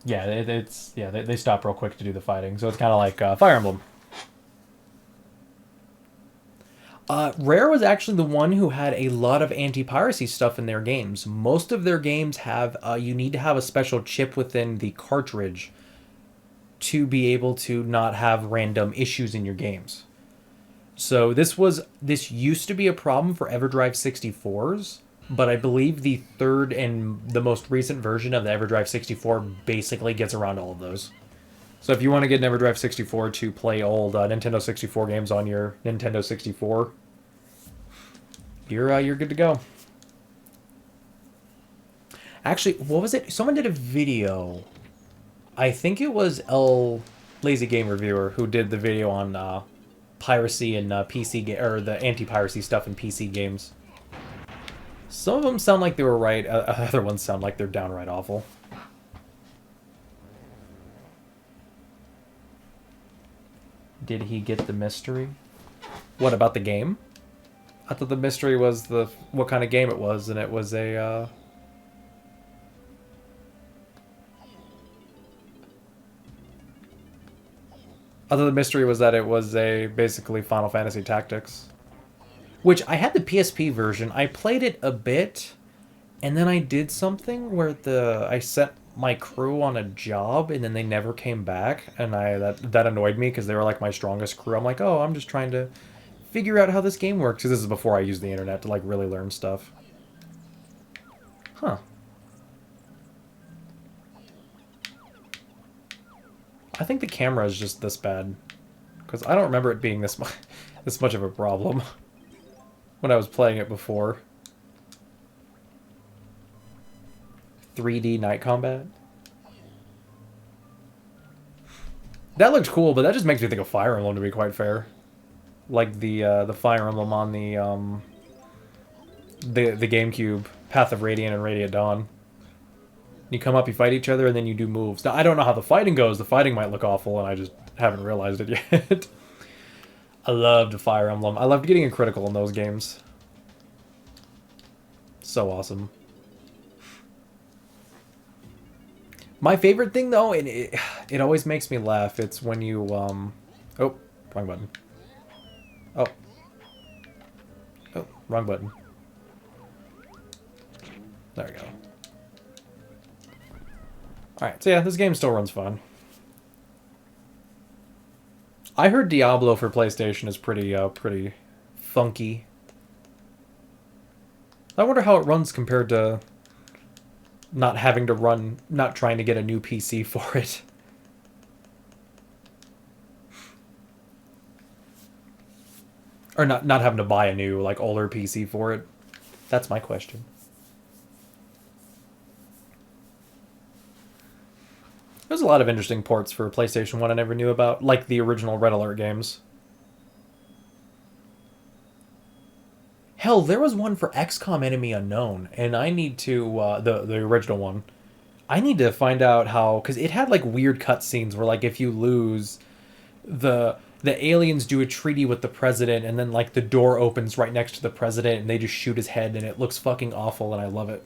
Speaker 1: Yeah, they stop real quick to do the fighting, so it's kind of like Fire Emblem. Rare was actually the one who had a lot of anti-piracy stuff in their games. Most of their games have, you need to have a special chip within the cartridge to be able to not have random issues in your games. So this used to be a problem for EverDrive 64s, but I believe the third and the most recent version of the EverDrive 64 basically gets around all of those. So if you want to get an EverDrive 64 to play old Nintendo 64 games on your Nintendo 64, You're good to go. Actually, what was it? Someone did a video. I think it was Lazy Game Reviewer who did the video on piracy and PC or the anti-piracy stuff in PC games. Some of them sound like they were right. Other ones sound like they're downright awful. Did he get the mystery? What about the game? I thought the mystery was what kind of game it was, and it was a. I thought the mystery was that it was a basically Final Fantasy Tactics, which I had the PSP version. I played it a bit, and then I did something where I sent my crew on a job, and then they never came back, and that annoyed me because they were like my strongest crew. I'm like, oh, I'm just trying to figure out how this game works, because this is before I used the internet to like really learn stuff. Huh. I think the camera is just this bad, because I don't remember it being this much of a problem when I was playing it before. 3D night combat. That looked cool, but that just makes me think of Fire Emblem, to be quite fair. Like the Fire Emblem on the GameCube, Path of Radiant and Radiant Dawn. You come up, you fight each other, and then you do moves. Now, I don't know how the fighting goes. The fighting might look awful, and I just haven't realized it yet. I loved Fire Emblem. I loved getting a critical in those games. So awesome. My favorite thing, though, and it always makes me laugh, it's when you, oh, wrong button. Oh, wrong button. There we go. Alright, so yeah, this game still runs fine. I heard Diablo for PlayStation is pretty funky. I wonder how it runs compared to not having to run, not trying to get a new PC for it. Or not having to buy a new, like, older PC for it. That's my question. There's a lot of interesting ports for PlayStation 1 I never knew about, like the original Red Alert games. Hell, there was one for XCOM Enemy Unknown, and I need to, the original one, I need to find out how, because it had, like, weird cutscenes where, like, if you lose, the aliens do a treaty with the president, and then, like, the door opens right next to the president, and they just shoot his head, and it looks fucking awful, and I love it.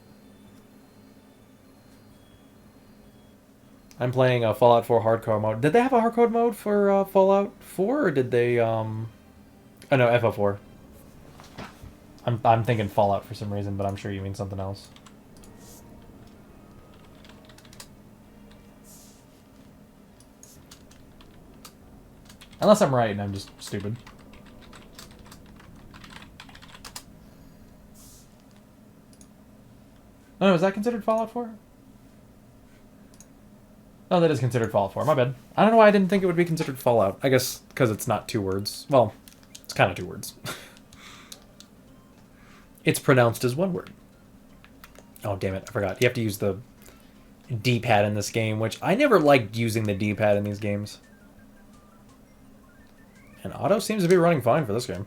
Speaker 1: I'm playing Fallout 4 hardcore mode. Did they have a hardcore mode for Fallout 4, or did they, Oh no, FO4. I'm thinking Fallout for some reason, but I'm sure you mean something else. Unless I'm right and I'm just stupid. Oh, no, is that considered Fallout 4? Oh, that is considered Fallout 4. My bad. I don't know why I didn't think it would be considered Fallout. I guess because it's not 2 words. Well, it's kind of 2 words. It's pronounced as 1 word. Oh, damn it. I forgot. You have to use the D-pad in this game, which I never liked using the D-pad in these games. And auto seems to be running fine for this game.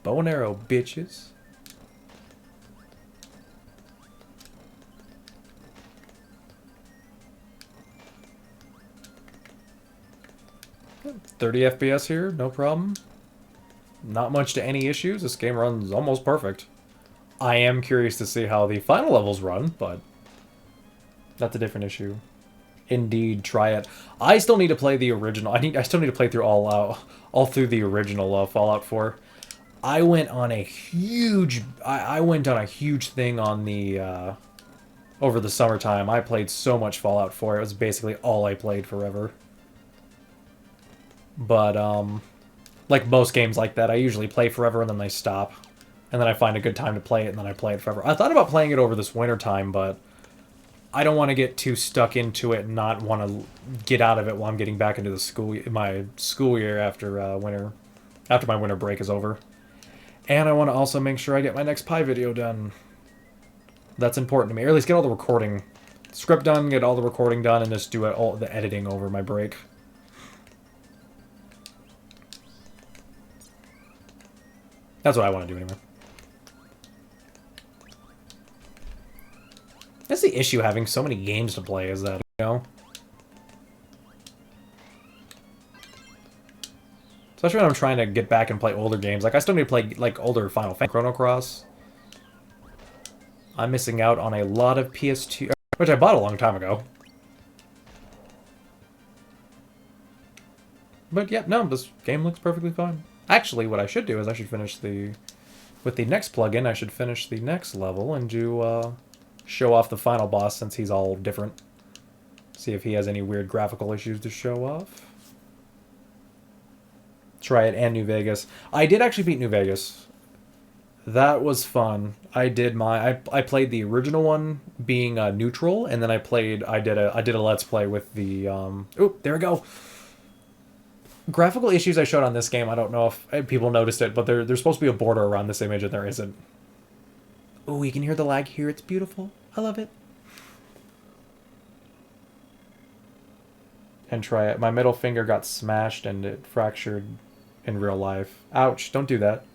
Speaker 1: Bow and arrow, bitches. Good. 30 FPS here, no problem. Not much to any issues. This game runs almost perfect. I am curious to see how the final levels run, but that's a different issue. Indeed, try it. I still need to play the original. I still need to play through all through the original Fallout 4. I went on a huge thing on the over the summertime. I played so much Fallout 4. It was basically all I played forever. But like most games like that, I usually play forever and then I stop. And then I find a good time to play it and then I play it forever. I thought about playing it over this winter time, but I don't want to get too stuck into it and not want to get out of it while I'm getting back into my school year after winter. After my winter break is over. And I want to also make sure I get my next Pi video done. That's important to me. Or at least get all the recording. Script done, get all the recording done, and just do all the editing over my break. That's what I want to do anyway. That's the issue having so many games to play, is that, you know? Especially when I'm trying to get back and play older games. Like, I still need to play, like, older Final Fantasy. Chrono Cross. I'm missing out on a lot of PS2, which I bought a long time ago. But, yeah, no, this game looks perfectly fine. Actually, what I should do is I should finish the... With the next plugin, I should finish the next level and do, show off the final boss since he's all different. See if he has any weird graphical issues to show off. Try it, and New Vegas. I did actually beat New Vegas. That was fun. I did my... I played the original one being neutral, and then I did a Let's Play with the... Oop, there we go. Graphical issues I showed on this game, I don't know if people noticed it, but there's supposed to be a border around this image, and there isn't. Oh, you can hear the lag here. It's beautiful. I love it. And try it. My middle finger got smashed, and it fractured in real life. Ouch, don't do that.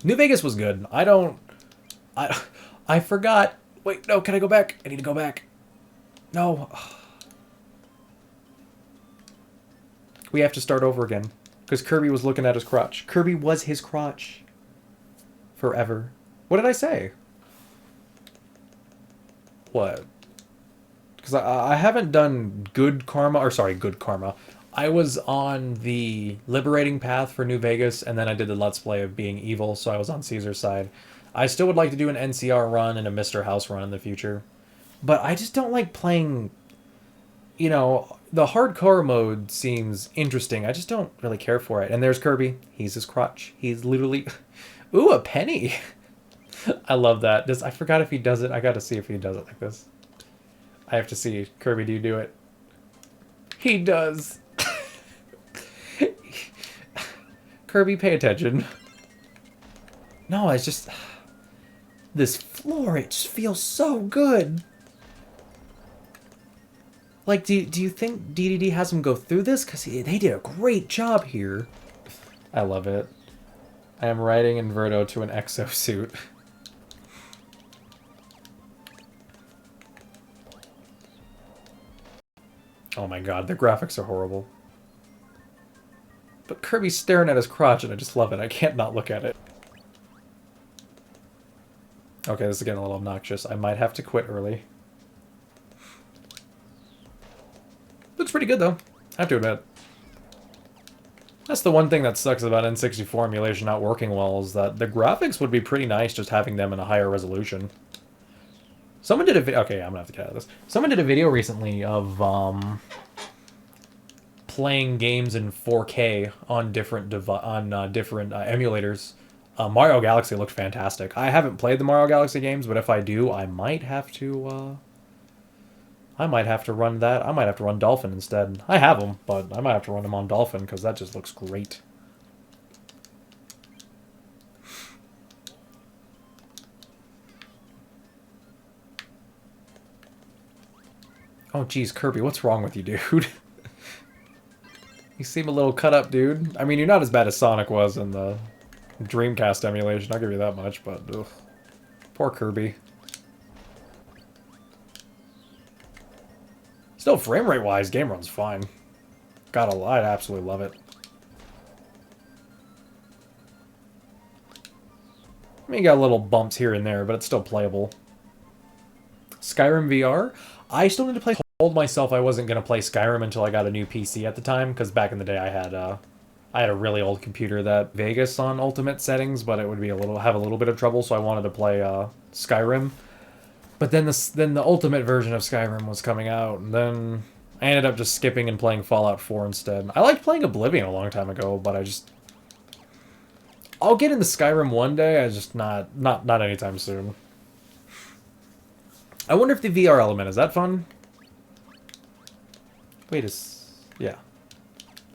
Speaker 1: New Vegas was good. I forgot. Wait, no, can I go back? I need to go back. No. We have to start over again. Because Kirby was looking at his crotch. Kirby was his crotch. Forever. What did I say? What? Because I haven't done good karma. Or sorry, good karma. I was on the liberating path for New Vegas, and then I did the Let's Play of being evil, so I was on Caesar's side. I still would like to do an NCR run and a Mr. House run in the future. But I just don't like playing... You know, the hardcore mode seems interesting. I just don't really care for it. And there's Kirby. He's his crotch. He's literally... Ooh, a penny! I love that. I forgot if he does it. I gotta see if he does it like this. I have to see. Kirby, do you do it? He does! Kirby, pay attention. No, it's just... This floor, it just feels so good! Like, do you think DDD has him go through this? Because they did a great job here. I love it. I am riding Inverto to an exosuit. Oh my god, the graphics are horrible. But Kirby's staring at his crotch and I just love it. I can't not look at it. Okay, this is getting a little obnoxious. I might have to quit early. Looks pretty good, though. I have to admit. That's the one thing that sucks about N64 emulation not working well, is that the graphics would be pretty nice just having them in a higher resolution. Someone did a video... Okay, I'm gonna have to get out of this. Someone did a video recently of, playing games in 4K on different emulators. Mario Galaxy looked fantastic. I haven't played the Mario Galaxy games, but if I do, I might have to, run that. I might have to run Dolphin instead. I have them, but I might have to run them on Dolphin, because that just looks great. Oh, geez, Kirby, what's wrong with you, dude? You seem a little cut up, dude. I mean, you're not as bad as Sonic was in the Dreamcast emulation, I'll give you that much, but ugh. Poor Kirby. Still, frame rate wise, game runs fine. Gotta lie, I absolutely love it. I mean, you got little bumps here and there, but it's still playable. Skyrim VR? I still need to play. Told myself I wasn't going to play Skyrim until I got a new PC at the time, because back in the day I had a really old computer that Vegas on ultimate settings, but it would be have a little bit of trouble, so I wanted to play Skyrim. But then the ultimate version of Skyrim was coming out, and then I ended up just skipping and playing Fallout 4 instead. I liked playing Oblivion a long time ago, but I'll get into Skyrim one day, I just not anytime soon. I wonder if the VR element, is that fun? Wait, yeah.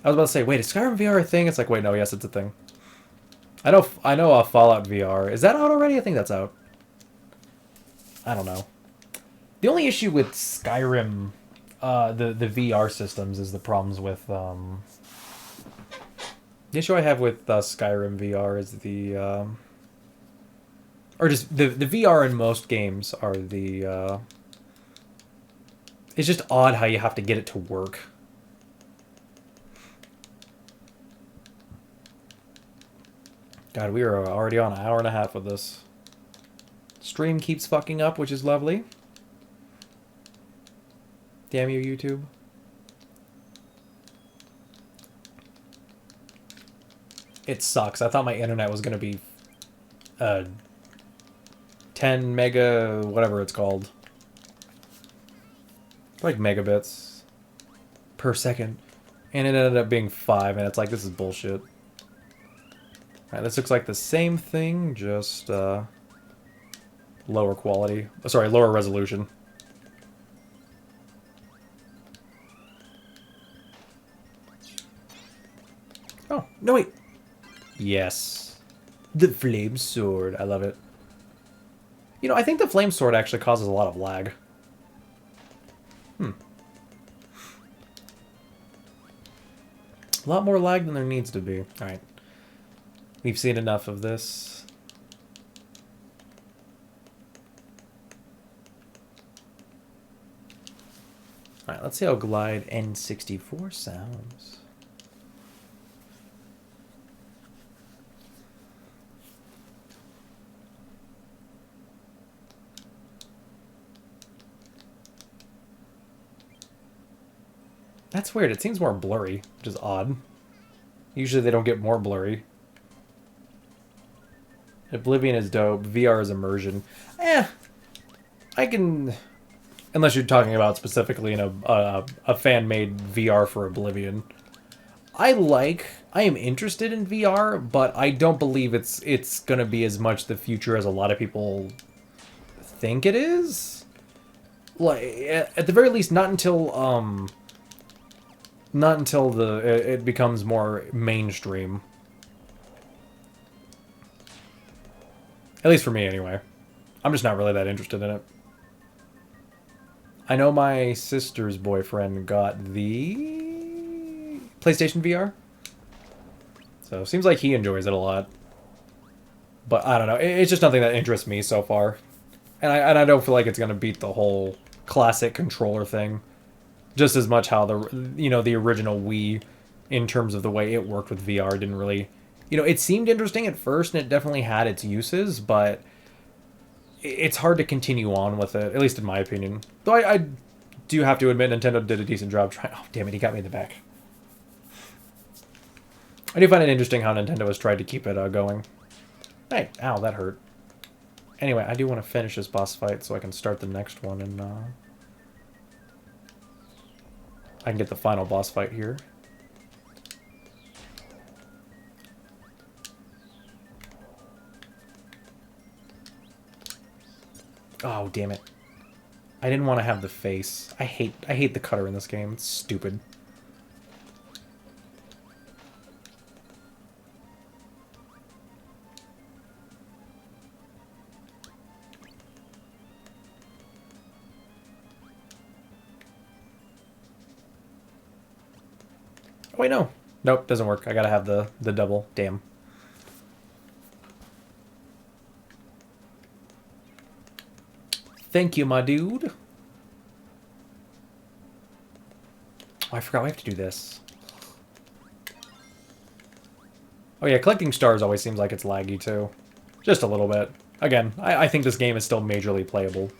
Speaker 1: I was about to say, wait, is Skyrim VR a thing? It's like, wait, no, yes, it's a thing. I know Fallout VR. Is that out already? I think that's out. I don't know. The only issue with Skyrim, the VR systems is the problems with, the issue I have with Skyrim VR is or just the VR in most games are it's just odd how you have to get it to work. God, we are already on an hour and a half with this. Stream keeps fucking up, which is lovely. Damn you, YouTube. It sucks. I thought my internet was going to be 10 mega, whatever it's called. Like megabits per second. And it ended up being 5, and it's like, this is bullshit. Alright, this looks like the same thing, just lower quality. Sorry, lower resolution. Oh, no wait. Yes. The flame sword. I love it. You know, I think the flame sword actually causes a lot of lag. A lot more lag than there needs to be. Alright. We've seen enough of this. Alright, let's see how Glide N64 sounds. That's weird. It seems more blurry, which is odd. Usually they don't get more blurry. Oblivion is dope. VR is immersion. I can... Unless you're talking about specifically in a fan-made VR for Oblivion. I am interested in VR, but I don't believe it's gonna be as much the future as a lot of people think it is. Like, at the very least, not until it becomes more mainstream. At least for me, anyway. I'm just not really that interested in it. I know my sister's boyfriend got the PlayStation VR. So, seems like he enjoys it a lot. But, I don't know. It's just nothing that interests me so far. And I don't feel like it's going to beat the whole classic controller thing. Just as much how the original Wii, in terms of the way it worked with VR, didn't really... it seemed interesting at first, and it definitely had its uses, but it's hard to continue on with it, at least in my opinion. Though I do have to admit Nintendo did a decent job trying... Oh, damn it, he got me in the back. I do find it interesting how Nintendo has tried to keep it going. Hey, ow, that hurt. Anyway, I do want to finish this boss fight so I can start the next one, and I can get the final boss fight here. Oh, damn it. I didn't want to have the face. I hate the cutter in this game. It's stupid. Oh, wait, no. Nope, doesn't work. I gotta have the double. Damn. Thank you, my dude. Oh, I forgot we have to do this. Oh yeah, collecting stars always seems like it's laggy too. Just a little bit. Again, I think this game is still majorly playable.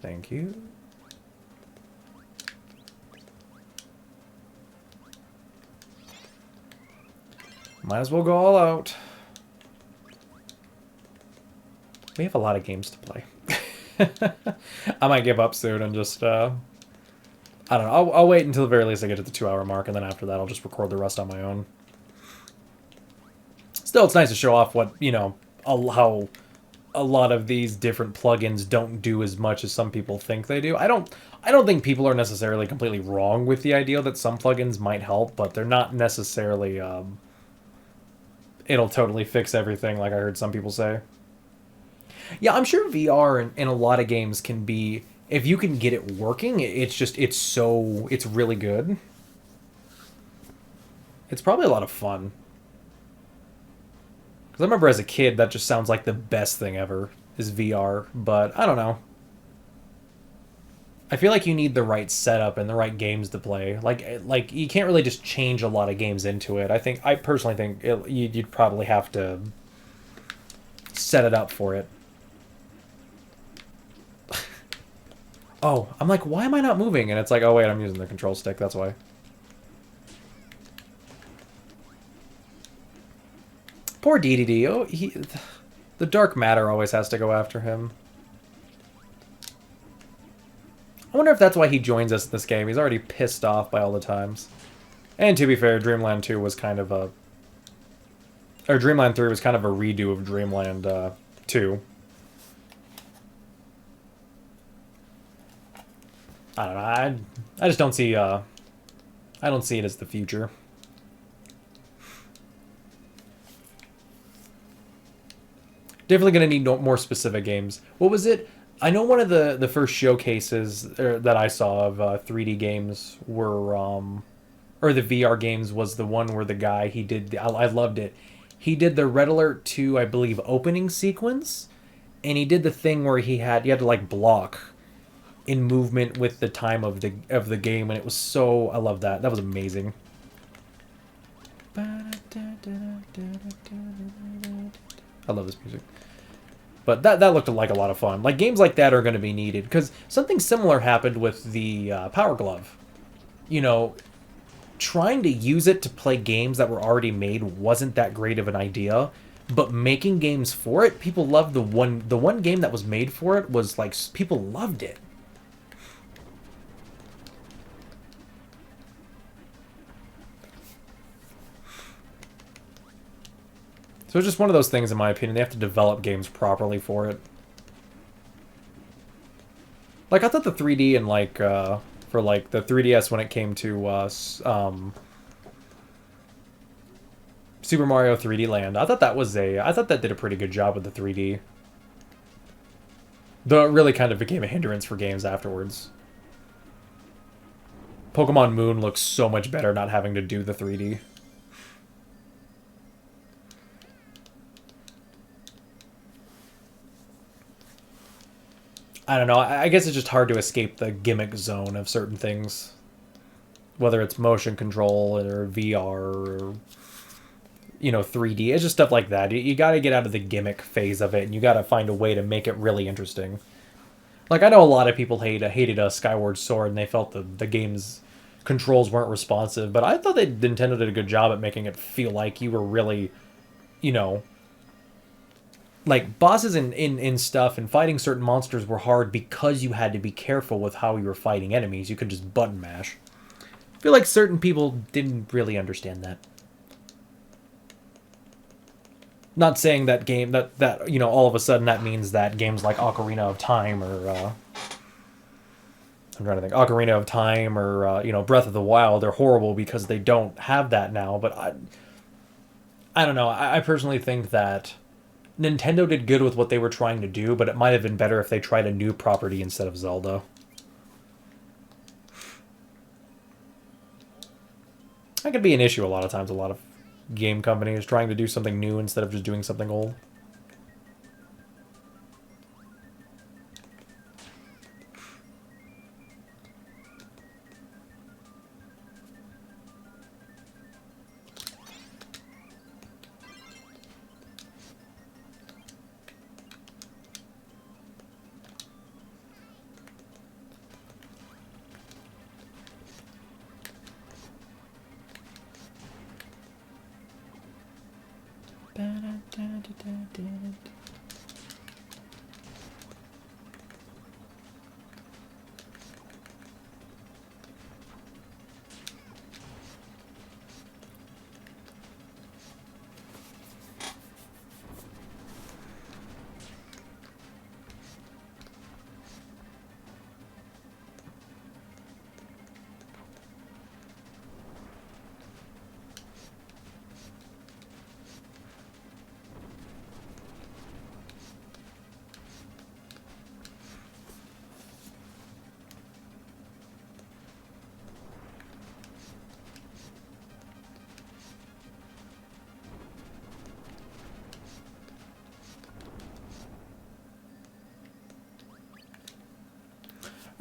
Speaker 1: Thank you. Might as well go all out. We have a lot of games to play. I might give up soon and just, I don't know. I'll wait until the very least I get to the 2-hour mark, and then after that I'll just record the rest on my own. Still, it's nice to show off what, how a lot of these different plugins don't do as much as some people think they do. I don't think people are necessarily completely wrong with the idea that some plugins might help, but they're not necessarily it'll totally fix everything like I heard some people say. Yeah, I'm sure VR in a lot of games can be, if you can get it working, it's really good. It's probably a lot of fun. Because I remember as a kid, that just sounds like the best thing ever, is VR. But I don't know. I feel like you need the right setup and the right games to play. Like you can't really just change a lot of games into it. I personally think you'd probably have to set it up for it. Oh, I'm like, why am I not moving? And it's like, oh wait, I'm using the control stick, that's why. Poor DDD. Oh, the dark matter always has to go after him. I wonder if that's why he joins us in this game. He's already pissed off by all the times. And to be fair, Dreamland 2 was kind of a... Or Dreamland 3 was kind of a redo of Dreamland 2. I don't know. I just don't see... I don't see it as the future. Definitely going to need more specific games. What was it? I know one of the first showcases that I saw of 3D games were... or the VR games was the one where the guy, he did... I loved it. He did the Red Alert 2, I believe, opening sequence. And he did the thing where you had to, like, block in movement with the time of the game. And it was so... I love that. That was amazing. I love this music. But that looked like a lot of fun. Like, games like that are going to be needed. Because something similar happened with the Power Glove. You know, trying to use it to play games that were already made wasn't that great of an idea. But making games for it, people loved the one game that was made for it was, like, people loved it. So it's just one of those things, in my opinion. They have to develop games properly for it. Like, I thought the 3D and, like, for, like, the 3DS when it came to, Super Mario 3D Land, I thought that did a pretty good job with the 3D. Though it really kind of became a hindrance for games afterwards. Pokemon Moon looks so much better not having to do the 3D. I don't know, I guess it's just hard to escape the gimmick zone of certain things. Whether it's motion control or VR or, you know, 3D. It's just stuff like that. You gotta get out of the gimmick phase of it, and you gotta find a way to make it really interesting. Like, I know a lot of people hated Skyward Sword, and they felt the game's controls weren't responsive, but I thought Nintendo did a good job at making it feel like you were really, you know... Like, bosses in stuff and fighting certain monsters were hard because you had to be careful with how you were fighting enemies. You could just button mash. I feel like certain people didn't really understand that. Not saying that you know, all of a sudden that means that games like Ocarina of Time or, I'm trying to think, Ocarina of Time or, you know, Breath of the Wild are horrible because they don't have that now, but I don't know. I personally think that Nintendo did good with what they were trying to do, but it might have been better if they tried a new property instead of Zelda. That could be an issue a lot of times, a lot of game companies trying to do something new instead of just doing something old.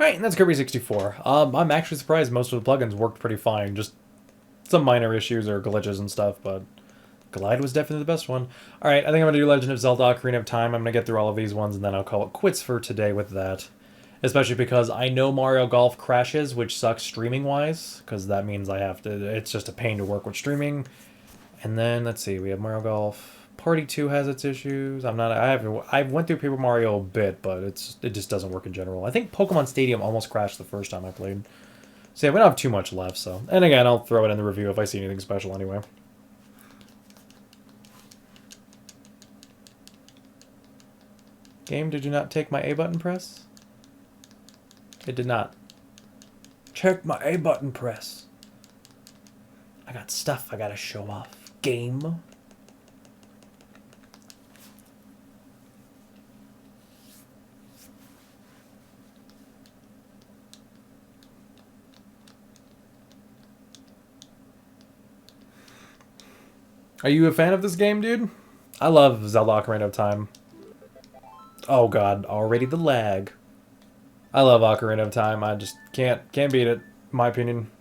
Speaker 1: Alright, and that's Kirby 64. I'm actually surprised most of the plugins worked pretty fine. Just some minor issues or glitches and stuff, but Glide was definitely the best one. Alright, I think I'm going to do Legend of Zelda Ocarina of Time. I'm going to get through all of these ones, and then I'll call it quits for today with that. Especially because I know Mario Golf crashes, which sucks streaming-wise, because that means I have to... It's just a pain to work with streaming. And then, let's see, we have Mario Golf... Party 2 has its issues. I went through Paper Mario a bit, but it just doesn't work in general. I think Pokemon Stadium almost crashed the first time I played. So yeah, we don't have too much left, so... And again, I'll throw it in the review if I see anything special anyway. Game, did you not take my A button press? It did not. Check my A button press. I got stuff I gotta show off. Game. Are you a fan of this game, dude? I love Zelda Ocarina of Time. Oh god, already the lag. I love Ocarina of Time. I just can't beat it, in my opinion.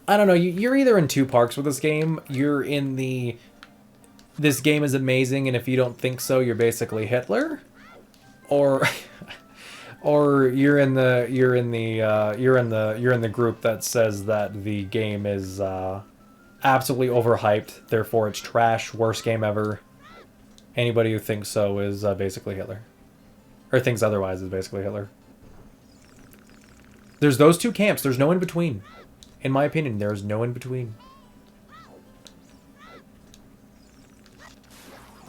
Speaker 1: I don't know, you're either in two parks with this game. You're in the... This game is amazing, and if you don't think so, you're basically Hitler. Or... Or you're in the group that says that the game is absolutely overhyped, therefore it's trash, worst game ever. Anybody who thinks so is basically Hitler, or thinks otherwise is basically Hitler. There's those two camps. There's no in between. In my opinion, there's no in between.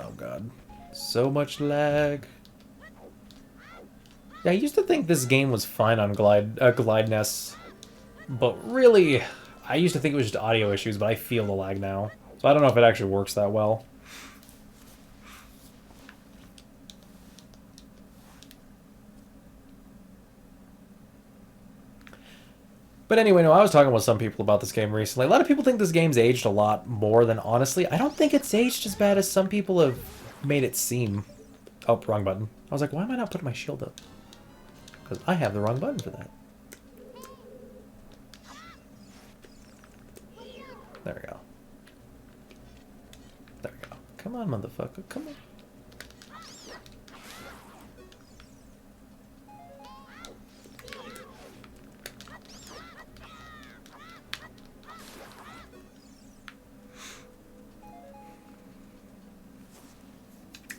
Speaker 1: Oh god, so much lag. Yeah, I used to think this game was fine on GlideNess, but really, I used to think it was just audio issues, but I feel the lag now. So I don't know if it actually works that well. But anyway, no, I was talking with some people about this game recently. A lot of people think this game's aged a lot more than, honestly, I don't think it's aged as bad as some people have made it seem. Oh, wrong button. I was like, why am I not putting my shield up? Because I have the wrong button for that. There we go. There we go. Come on, motherfucker. Come on.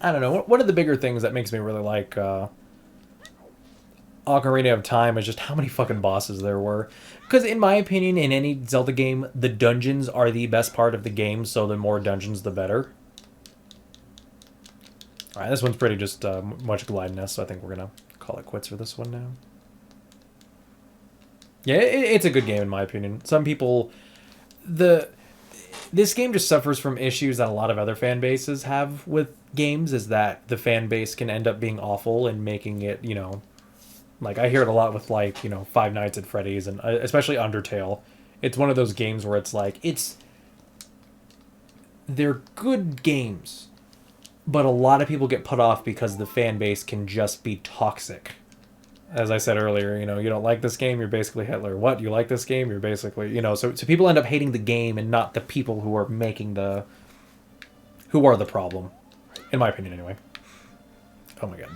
Speaker 1: I don't know. One of the bigger things that makes me really like Ocarina of Time is just how many fucking bosses there were. Because in my opinion, in any Zelda game, the dungeons are the best part of the game, so the more dungeons, the better. Alright, this one's pretty just much glidiness, so I think we're going to call it quits for this one now. Yeah, it's a good game in my opinion. Some people... This game just suffers from issues that a lot of other fan bases have with games, is that the fan base can end up being awful and making it, you know... Like, I hear it a lot with, like, you know, Five Nights at Freddy's, and especially Undertale. It's one of those games where it's like, they're good games, but a lot of people get put off because the fan base can just be toxic. As I said earlier, you know, you don't like this game, you're basically Hitler. What? You like this game? You're basically, you know, so people end up hating the game and not the people who are making who are the problem. In my opinion, anyway. Oh my god.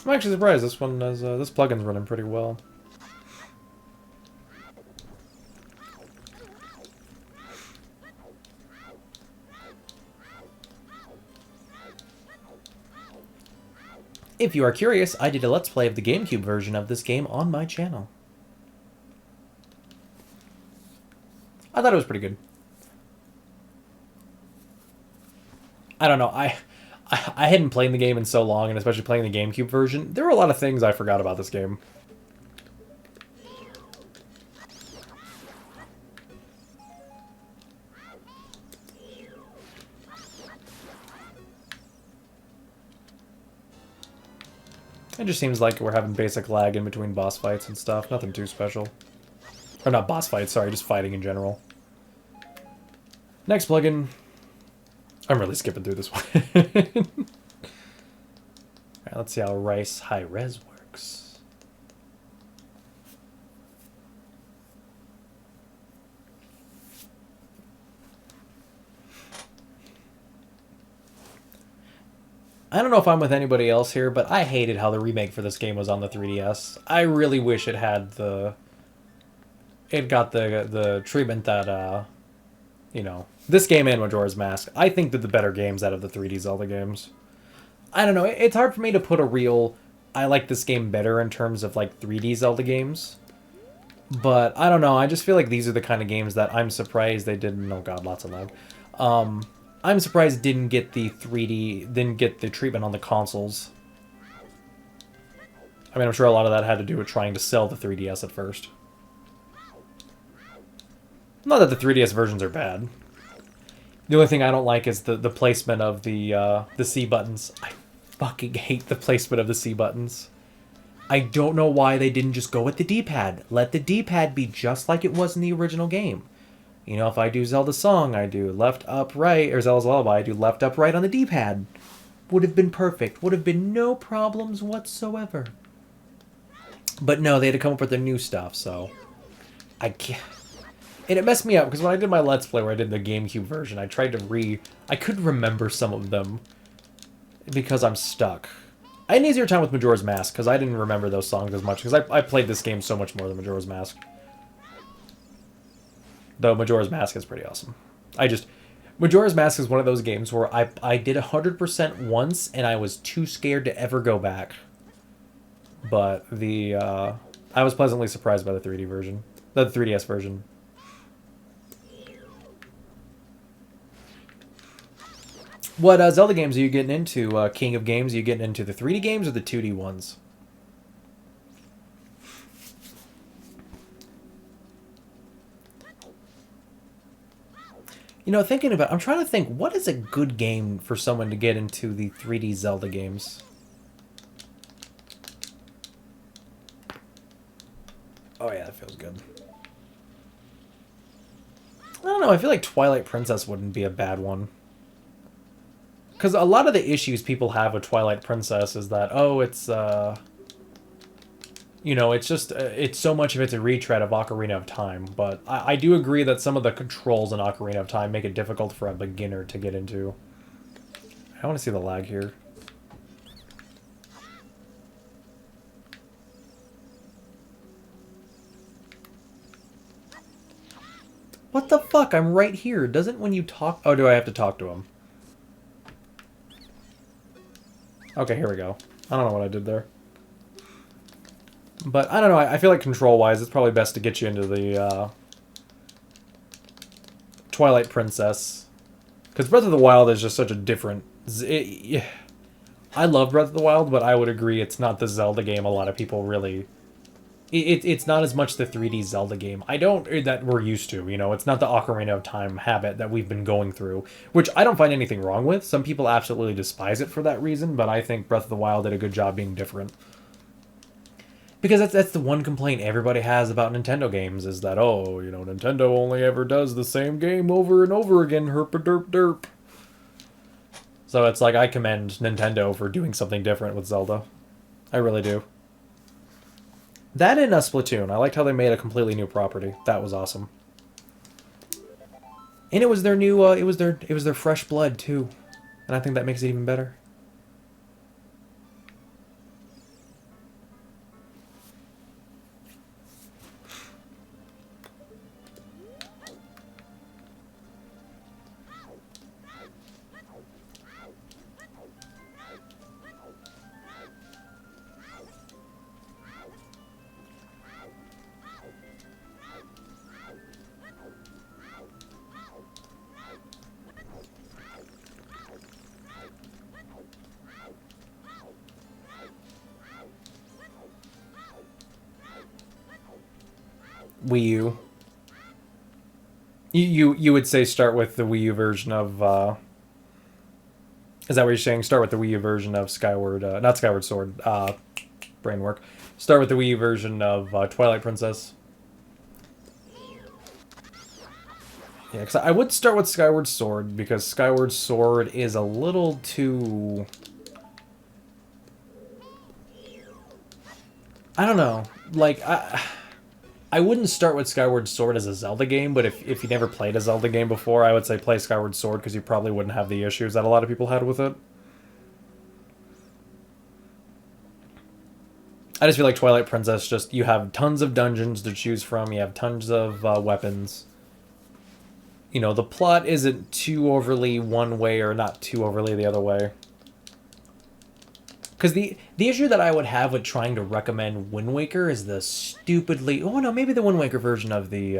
Speaker 1: I'm actually surprised this one has, this plugin's running pretty well. If you are curious, I did a Let's Play of the GameCube version of this game on my channel. I thought it was pretty good. I don't know, I hadn't played the game in so long, and especially playing the GameCube version, there were a lot of things I forgot about this game. It just seems like we're having basic lag in between boss fights and stuff. Nothing too special. Or not boss fights, sorry, just fighting in general. Next plugin. I'm really skipping through this one. Alright, let's see how Rice High Res works. I don't know if I'm with anybody else here, but I hated how the remake for this game was on the 3DS. I really wish it had the... It got the treatment that, you know... This game and Majora's Mask, I think they're the better games out of the 3D Zelda games. I don't know, it's hard for me to put a real... I like this game better in terms of, like, 3D Zelda games. But, I don't know, I just feel like these are the kind of games that I'm surprised they didn't... Oh god, lots of lag. I'm surprised didn't get the 3D... Didn't get the treatment on the consoles. I mean, I'm sure a lot of that had to do with trying to sell the 3DS at first. Not that the 3DS versions are bad. The only thing I don't like is the placement of the C buttons. I fucking hate the placement of the C buttons. I don't know why they didn't just go with the D-pad. Let the D-pad be just like it was in the original game. You know, if I do Zelda Song, I do left, up, right, or Zelda's Lullaby, I do left, up, right on the D-pad. Would have been perfect. Would have been no problems whatsoever. But no, they had to come up with their new stuff, so... I can't... And it messed me up, because when I did my Let's Play where I did the GameCube version, I tried to I couldn't remember some of them, because I'm stuck. I had an easier time with Majora's Mask, because I didn't remember those songs as much, because I played this game so much more than Majora's Mask. Though Majora's Mask is pretty awesome. Majora's Mask is one of those games where I did 100% once, and I was too scared to ever go back. But I was pleasantly surprised by the 3D version. The 3DS version. What Zelda games are you getting into, King of Games? Are you getting into the 3D games or the 2D ones? You know, I'm trying to think, what is a good game for someone to get into the 3D Zelda games? Oh yeah, that feels good. I don't know, I feel like Twilight Princess wouldn't be a bad one. Because a lot of the issues people have with Twilight Princess is that, oh, it's, you know, it's just, it's so much of it's a retread of Ocarina of Time. But I do agree that some of the controls in Ocarina of Time make it difficult for a beginner to get into. I want to see the lag here. What the fuck? I'm right here. Doesn't when you talk... Oh, do I have to talk to him? Okay, here we go. I don't know what I did there. But, I don't know, I feel like control-wise, it's probably best to get you into the, Twilight Princess. Because Breath of the Wild is just such a different... I love Breath of the Wild, but I would agree it's not the Zelda game a lot of people really... It's not as much the 3D Zelda game. That we're used to, you know? It's not the Ocarina of Time habit that we've been going through, which I don't find anything wrong with. Some people absolutely despise it for that reason, but I think Breath of the Wild did a good job being different. Because that's the one complaint everybody has about Nintendo games, is that, oh, you know, Nintendo only ever does the same game over and over again, herp-a-derp-derp. So it's like, I commend Nintendo for doing something different with Zelda. I really do. That and Splatoon. I liked how they made a completely new property. That was awesome. And it was their new, it was their fresh blood, too. And I think that makes it even better. Wii U. You would say start with the Wii U version of, is that what you're saying? Start with the Wii U version of Skyward, not Skyward Sword, brain work. Start with the Wii version of Twilight Princess. Yeah, because I would start with Skyward Sword, because Skyward Sword is a little too... I don't know. Like, I wouldn't start with Skyward Sword as a Zelda game, but if you never played a Zelda game before, I would say play Skyward Sword, because you probably wouldn't have the issues that a lot of people had with it. I just feel like Twilight Princess, just, you have tons of dungeons to choose from, you have tons of weapons. You know, the plot isn't too overly one way or not too overly the other way. Because the issue that I would have with trying to recommend Wind Waker is the stupidly... Oh, no, maybe the Wind Waker version of the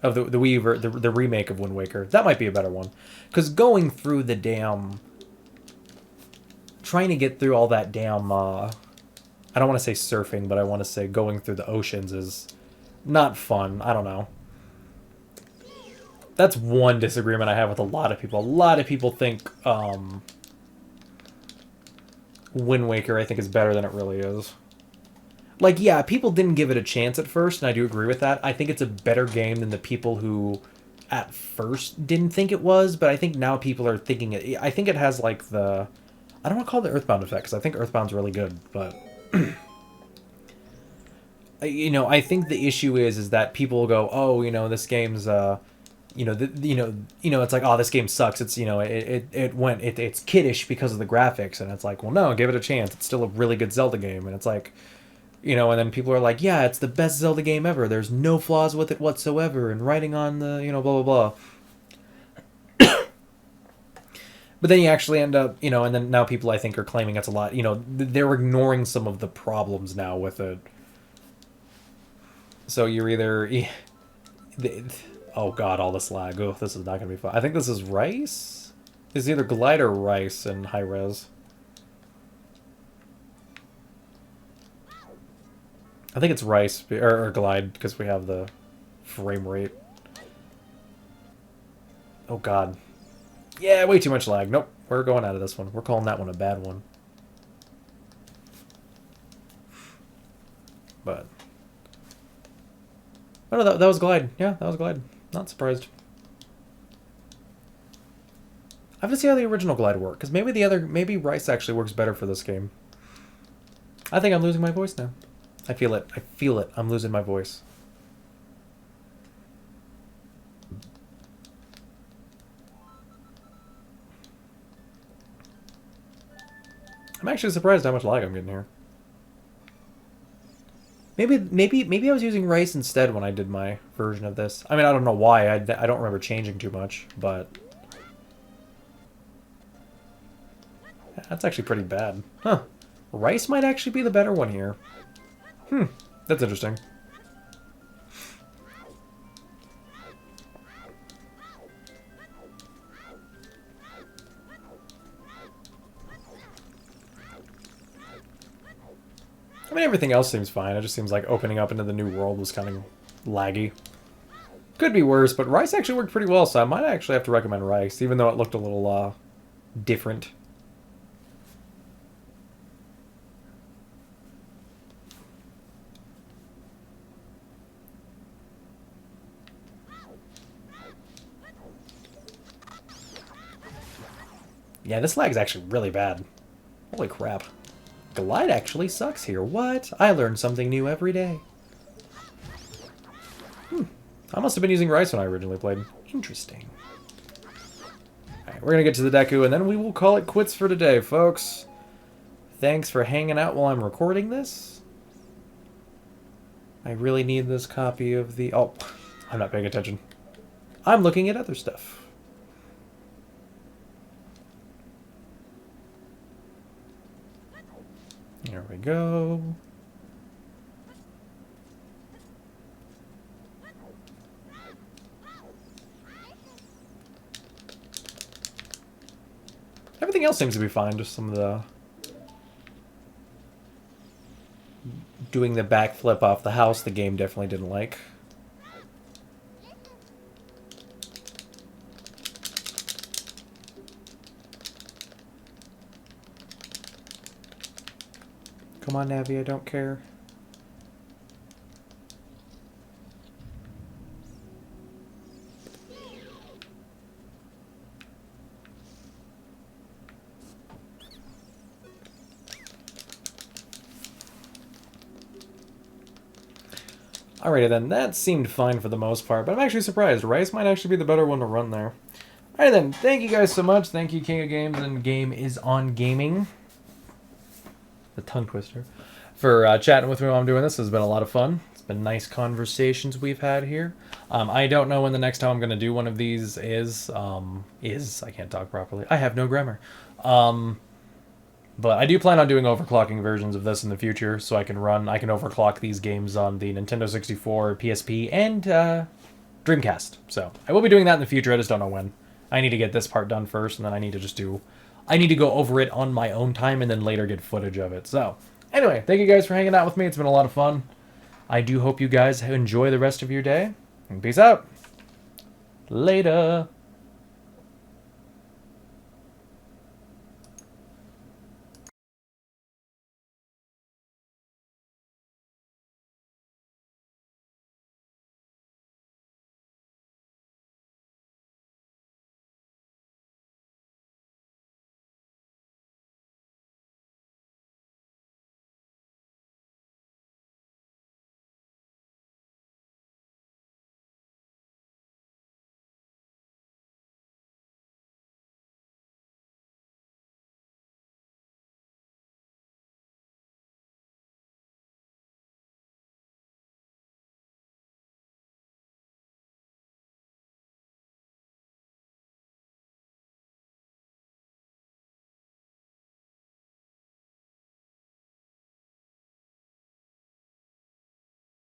Speaker 1: Wii... the remake of Wind Waker. That might be a better one. Because going through the damn... Trying to get through all that damn... I don't want to say surfing, but I want to say going through the oceans is not fun. I don't know. That's one disagreement I have with a lot of people. A lot of people think... Wind Waker, I think, is better than it really is. Like, yeah, people didn't give it a chance at first, and I do agree with that. I think it's a better game than the people who, at first, didn't think it was, but I think now people are thinking it... I think it has, like, the... I don't want to call it the Earthbound effect, because I think Earthbound's really good, but... you know, I think the issue is that people will go, oh, you know, this game's... you know, it's like, oh, this game sucks. It's, you know, it's kiddish because of the graphics, and it's like, well, no, give it a chance. It's still a really good Zelda game, and it's like, you know, and then people are like, yeah, it's the best Zelda game ever. There's no flaws with it whatsoever, and writing on the, you know, blah blah blah. But then you actually end up, you know, and then now people I think are claiming it's a lot. You know, they're ignoring some of the problems now with it. So you're either. Oh god, all this lag. Oh, this is not going to be fun. I think this is Rice? It's either Glide or Rice in high res. I think it's Rice, or Glide, because we have the frame rate. Oh god. Yeah, way too much lag. Nope, we're going out of this one. We're calling that one a bad one. But... Oh no, that was Glide. Yeah, that was Glide. Not surprised. I have to see how the original Glide worked, because maybe Rice actually works better for this game. I think I'm losing my voice now. I feel it. I feel it. I'm losing my voice. I'm actually surprised how much lag I'm getting here. Maybe I was using Rice instead when I did my version of this. I mean, I don't know why. I don't remember changing too much, but... That's actually pretty bad. Huh. Rice might actually be the better one here. That's interesting. I mean, everything else seems fine. It just seems like opening up into the new world was kind of laggy. Could be worse, but Rice actually worked pretty well, so I might actually have to recommend Rice, even though it looked a little, different. Yeah, this lag is actually really bad. Holy crap. Glide actually sucks here. What? I learn something new every day. I must have been using Rice when I originally played. Interesting. Alright, we're gonna get to the Deku, and then we will call it quits for today, folks. Thanks for hanging out while I'm recording this. I really need this copy of the... Oh, I'm not paying attention. I'm looking at other stuff. There we go. Everything else seems to be fine, just some of the... Doing the backflip off the house, the game definitely didn't like. Come Come on, Navi, I don't care. Alrighty then, that seemed fine for the most part, but I'm actually surprised. Rice might actually be the better one to run there. Alright then, thank you guys so much. Thank you, King of Games and Game is on Gaming. The tongue twister. For chatting with me while I'm doing this. It's been a lot of fun. It's been nice conversations we've had here. I don't know when the next time I'm going to do one of these is. I can't talk properly. I have no grammar. But I do plan on doing overclocking versions of this in the future, so I can overclock these games on the Nintendo 64, PSP, and Dreamcast. So I will be doing that in the future, I just don't know when. I need to get this part done first, and then I need to go over it on my own time, and then later get footage of it. So, anyway, thank you guys for hanging out with me. It's been a lot of fun. I do hope you guys enjoy the rest of your day, and peace out. Later.